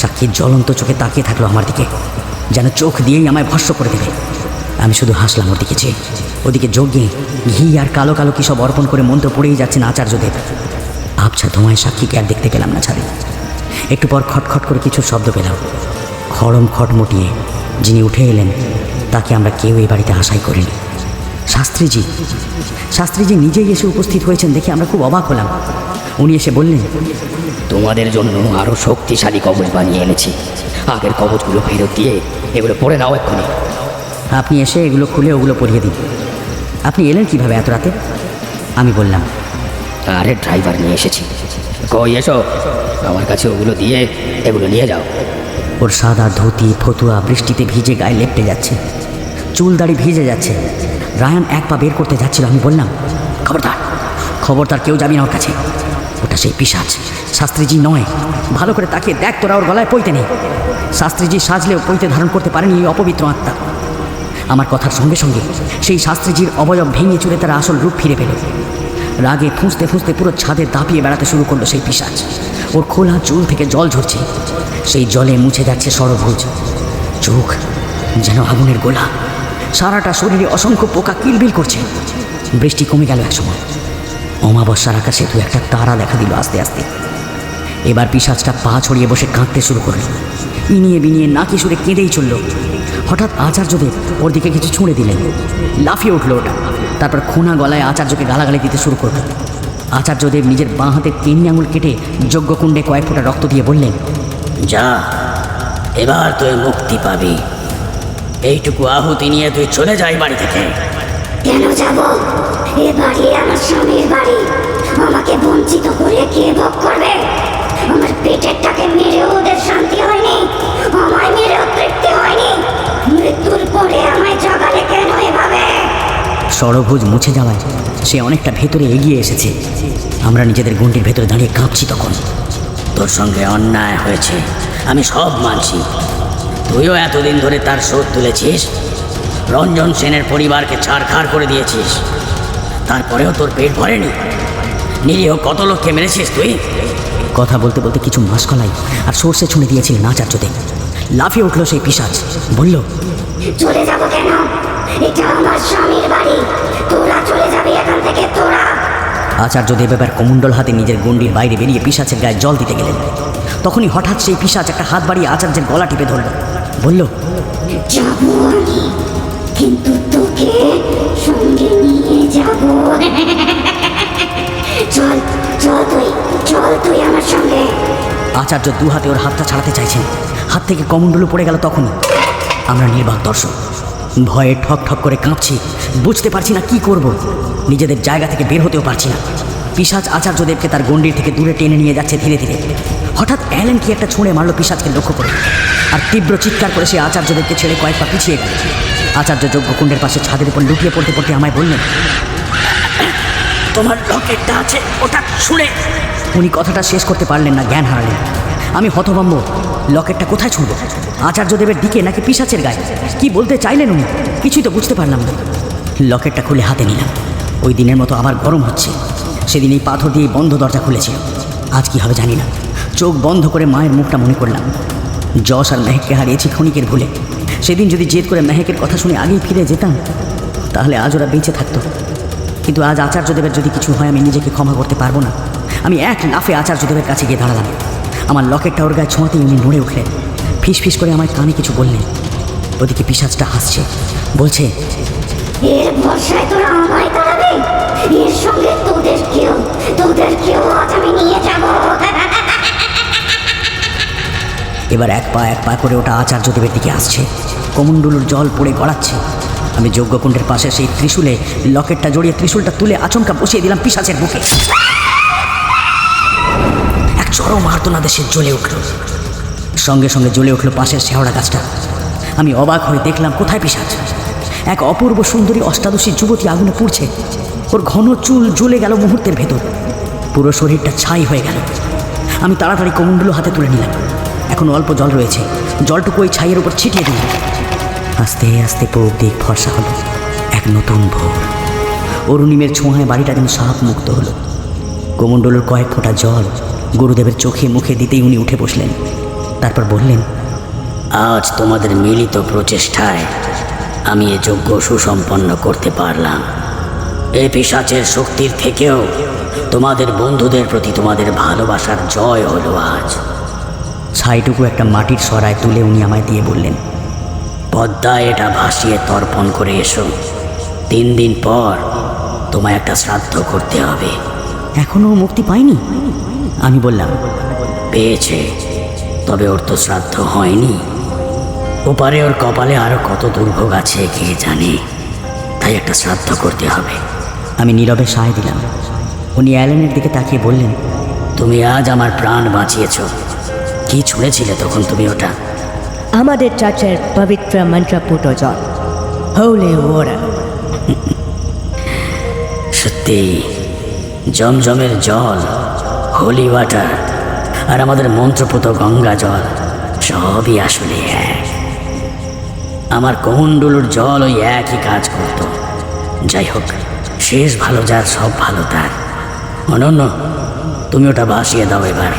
সাক্ষী জ্বলন্ত চোখে তাকিয়ে থাকলো আমার দিকে, যেন চোখ দিয়েই আমায় ভস্ম করে দেবে। আমি শুধু হাসলাম ওর দিকে চেয়ে। ওদিকে যজ্ঞে ঘি আর কালো কালো কী সব অর্পণ করে মন্ত্র পড়েই যাচ্ছেন আচার্যদেব। আবছা ধোঁয়ায় সাক্ষীকে আর দেখতে পেলাম না ছাদে। একটু পর খটখট করে কিছু শব্দ পেলাম। খড়ম খটমটিয়ে যিনি উঠে এলেন তাকে আমরা কেউ এই বাড়িতে আশাই করিনি। শাস্ত্রীজি নিজেই এসে উপস্থিত হয়েছেন দেখে আমরা খুব অবাক হলাম। উনি এসে বললেন, তোমাদের জন্য আরও শক্তিশালী কবচ বানিয়ে এনেছি। আগের কবচগুলো ফেরত দিয়ে এগুলো পরে নাও এক্ষুনি। আপনি এসে এগুলো খুলে ওগুলো পরিয়ে দিন। আপনি এলেন কিভাবে এত রাতে? আমি বললাম, আরে ড্রাইভার নিয়ে এসেছি। কই এসো, আমার কাছে ওগুলো দিয়ে এগুলো নিয়ে যাও। ওর সাদা ধুতি ফতুয়া বৃষ্টিতে ভিজে গায়ে লেপটে যাচ্ছে, চুল দাড়ি ভিজে যাচ্ছে। রায়ান এক পা বের করতে যাচ্ছিল। আমি বললাম, খবরদার কেউ যাবি না ওর কাছে। ওটা সেই পিশাচ, শাস্ত্রীজি নয়। ভালো করে তাকিয়ে দেখ, তোরা ওর গলায় পইতে নেই। শাস্ত্রীজি সাজলেও পইতে ধারণ করতে পারেনি এই অপবিত্র আত্মা। আমার কথার সঙ্গে সঙ্গে সেই শাস্ত্রীজির অবয়ব ভেঙে চুরে তারা আসল রূপ ফিরে পেল। রাগে ফুঁসতে ফুঁসতে পুরো ছাদে দাপিয়ে বেড়াতে শুরু করলো সেই পিশাচ। ওর খোলা চুল থেকে জল ঝরছে, সেই জলে মুছে যাচ্ছে ষড়ভুজ। চোখ যেন আগুনের গোলা, সারাটা শরীরে অসংখ্য পোকা কিলবিল করছে। বৃষ্টি কমে গেল একসময়। অমাবস্যার আকাশে দু একটা তারা দেখা দিল আস্তে আস্তে। এবার পিশাচটা পা ছড়িয়ে বসে কাঁদতে শুরু করল। ইনিয়ে বিনিয়ে নাকি সুরে কেঁদেই চলল। হঠাৎ আচার্যদেব ওর দিকে কিছু ছুঁড়ে দিলেন। লাফিয়ে উঠল ওটা। তারপর খোনা গলায় আচার্যকে গালাগালি দিতে শুরু করল। আচার্যদেব নিজের বাঁ হাতে 3 আঙুল কেটে যজ্ঞকুণ্ডে কয়েক ফোঁটা রক্ত দিয়ে বললেন, যা, এবার তুই মুক্তি পাবি। এইটুকু আহুতি নিয়ে তুই চলে যাই বাড়ি থেকে। কেন যাব? এ বাড়ি আমার স্বামীর বাড়ি। আমাকে বঞ্চিত করে কে ভোগ করবে? আমার পেটেরটাকে মেরে ওদের শান্তি হয়নি, আমায় মেরেও তৃপ্তি হয়নি। মৃত্যুর পরে আমায় জাগালে কেন এভাবে? ষড়ভুজ মুছে যাওয়ায় সে অনেকটা ভেতরে এগিয়ে এসেছে। আমরা নিজেদের গণ্ডির ভেতরে দাঁড়িয়ে কাঁপছি তখন। তোর সঙ্গে অন্যায় হয়েছে, আমি সব মানছি। তুইও এতদিন ধরে তার শোধ তুলেছিস। রঞ্জন সেনের পরিবারকে ছাড়খাড় করে দিয়েছিস। তারপরেও তোর পেট ভরেনি। নিরীহ কত লোককে মেরেছিস তুই। কথা বলতে বলতে কিছু মাসকলাই আর সর্ষে ছুঁড়ে দিয়েছিলেন আচার্যদেব। লাফিয়ে উঠল সেই পিশাচ, বলল, চলে যাব কেন? এটা আমার স্বামীর বাড়ি। তোরা চলে যাবি এখান থেকে, তোরা। আচার্যদেব এবার কমণ্ডল হাতে নিজের গণ্ডির বাইরে বেরিয়ে পিশাচের গায়ে জল দিতে গেলেন। তখনই হঠাৎ সেই পিশাচ একটা হাত বাড়িয়ে আচার্যের গলা টিপে ধরল। বলল, যাব আমি, কিন্তু তোকে সঙ্গে নিয়ে যাব। চল চল তুই আমার সঙ্গে। আচার্য দু হাতে ওর হাতটা ছাড়াতে চাইছেন। হাত থেকে কমণ্ডলু পড়ে গেল। তখনই আমরা নির্বাক দর্শক, ভয়ে ঠক ঠক করে কাঁপছি। বুঝতে পারছি না কি করব। নিজেদের জায়গা থেকে বের হতেও পারছি না। পিশাচ আচার্যদেবকে তার গণ্ডির থেকে দূরে টেনে নিয়ে যাচ্ছে ধীরে ধীরে। হঠাৎ অ্যালেন কি একটা ছুঁড়ে মারল পিশাচকে লক্ষ্য করে, আর তীব্র চিৎকার করে সে আচার্যদেবকে ছেড়ে কয়েক পা পিছিয়ে গেল। আচার্য যজ্ঞকুণ্ডের পাশে ছাদের উপর লুটিয়ে পড়তে পড়তে আমায় বললেন, তোমার লকেটটা আছে, ওটা ছুঁড়ে। উনি কথাটা শেষ করতে পারলেন না, জ্ঞান হারালেন। আমি হতভম্ব। লকেটটা কোথায় ছুঁড়ব? আচার্যদেবের দিকে নাকি পিশাচের গায়ে? কি বলতে চাইলেন উনি? কিছুই তো বুঝতে পারলাম না। লকেটটা খুলে হাতে নিলাম। ওই দিনের মতো আবার গরম হচ্ছে। সেদিন এই পাথর দিয়ে বন্ধ দরজা খুলেছিল। আজ কি হবে জানি না। চোখ বন্ধ করে মায়ের মুখটা মনে করলাম। যশ আর মেহেককে হারিয়েছি ক্ষণিকের ভুলে। সেদিন যদি জেদ করে মেহেকের কথা শুনে আগেই ফিরে যেতাম, তাহলে আজ ওরা বেঁচে থাকতো। কিন্তু আজ আচার্যদেবের যদি কিছু হয়, আমি নিজেকে ক্ষমা করতে পারবো না। আমি এক লাফে আচার্যদেবের কাছে গিয়ে দাঁড়ালাম। আমার লকেটটা ওর গায়ে ছোঁয়াতেই উনি নড়ে উঠলেন। ফিস ফিস করে আমার কানে কিছু বললেন। ওদিকে পিশাচটা হাসছে, বলছে, এর ভরসায় তোরা আমায় দাঁড়াবে? এর সঙ্গে তোদেরকেও আজ আমি নিয়ে যাব। এবার এক পা করে ওটা আচার্যদেবের দিকে আসছে। কমণ্ডলুর জল পড়ে গড়াচ্ছে। আমি যজ্ঞকুণ্ডের পাশে সেই ত্রিশূলে লকেটটা জড়িয়ে ত্রিশূলটা তুলে আচমকা বসিয়ে দিলাম পিশাচের বুকে। এক চরম আর্তনাদে সে জ্বলে উঠল। সঙ্গে সঙ্গে জ্বলে উঠল পাশের শেওড়া গাছটা। আমি অবাক হয়ে দেখলাম, কোথায় পিশাচ? এক অপূর্ব সুন্দরী অষ্টাদশী যুবতী আগুনে পুড়ছে। ওর ঘন চুল জ্বলে গেল মুহূর্তের ভেতর। পুরো শরীরটা ছাই হয়ে গেল। আমি তাড়াতাড়ি কমণ্ডলু হাতে তুলে নিলাম। এখন অল্প জল রয়েছে, জলটুকু ওই ছাইয়ের উপর ছিটিয়ে দিলাম। আস্তে আস্তে পূব দিক ফর্সা হলো। এক নতুন ভোর। অরুণিমের ছোঁয়ায় বাড়িটা যেন সাপ মুক্ত হলো। কমণ্ডলুর কয়েক ফোঁটা জল গুরুদেবের চোখে মুখে দিতেই উনি উঠে বসলেন। তারপর বললেন, আজ তোমাদের মিলিত প্রচেষ্টায় আমি এ যজ্ঞ সুসম্পন্ন করতে পারলাম। এ পিশাচের শক্তির থেকেও তোমাদের বন্ধুদের প্রতি তোমাদের ভালোবাসার জয় হলো আজ। ছাইটুকু একটা মাটির সরায় তুলে উনি আমায় দিয়ে বললেন, পদ্মায় এটা ভাসিয়ে তর্পণ করে এসো। 3 দিন পর তোমায় একটা শ্রাদ্ধ করতে হবে। এখনো মুক্তি পাইনি? আমি বললাম, পেয়েছে, তবে ওর তো শ্রাদ্ধ হয়নি। ওপারে ওর কপালে আরো কত দুর্ভোগ আছে কে জানে, তাই একটা শ্রাদ্ধ করতে হবে। আমি নীরবে সায় দিলাম। উনি অ্যালেনের দিকে তাকিয়ে বললেন, তুমি আজ আমার প্রাণ বাঁচিয়েছ। কি ছুঁড়েছিলে তখন তুমি ওটা? আমাদের চার্চের পবিত্র মন্ত্রপুত জল, হোলি ওয়াটার। সত্যি, জমজমের জল, হোলি ওয়াটার আর আমাদের মন্ত্রপুত গঙ্গা জল সবই আসলে এক। আমার কুণ্ডুলুর জল ওই একই কাজ করত। যাই হোক, শেষ ভালো যার সব ভালো তার। অনন্য, তুমি ওটা ভাসিয়ে দাও এবার।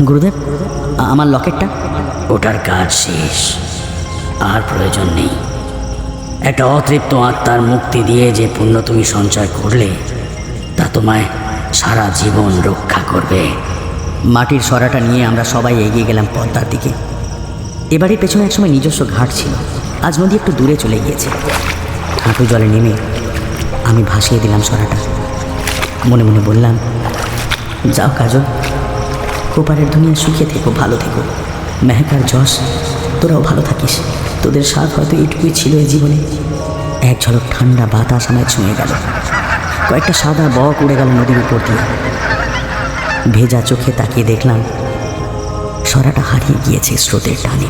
গুরুদেব, আমার লকেটটা? ওটার কাজ শেষ, আর প্রয়োজন নেই। একটা অতৃপ্ত আত্মার মুক্তি দিয়ে যে পুণ্য তুমি সঞ্চয় করলে তা তোমায় সারা জীবন রক্ষা করবে। মাটির সরাটা নিয়ে আমরা সবাই এগিয়ে গেলাম পদ্মার দিকে। এবারের পেছনে একসময় নিজস্ব ঘাট ছিল, আজ নদী একটু দূরে চলে গিয়েছে। হাঁটু জলে নেমে আমি ভাসিয়ে দিলাম সরাটা। মনে মনে বললাম, যাও কাজল, কোপারের দুনিয়া সুখে থেকো, ভালো থেকো। মেহেক আর যশ, তোরাও ভালো থাকিস। তোদের স্বাদ হয়তো এটুকুই ছিল এই জীবনে। এক ঝলক ঠান্ডা বাতাস আমায় ছুঁয়ে গেল। কয়েকটা সাদা বক উড়ে গেল নদীর উপর দিয়ে। ভেজা চোখে তাকিয়ে দেখলাম সরাটা হারিয়ে গিয়েছে স্রোতের টানে।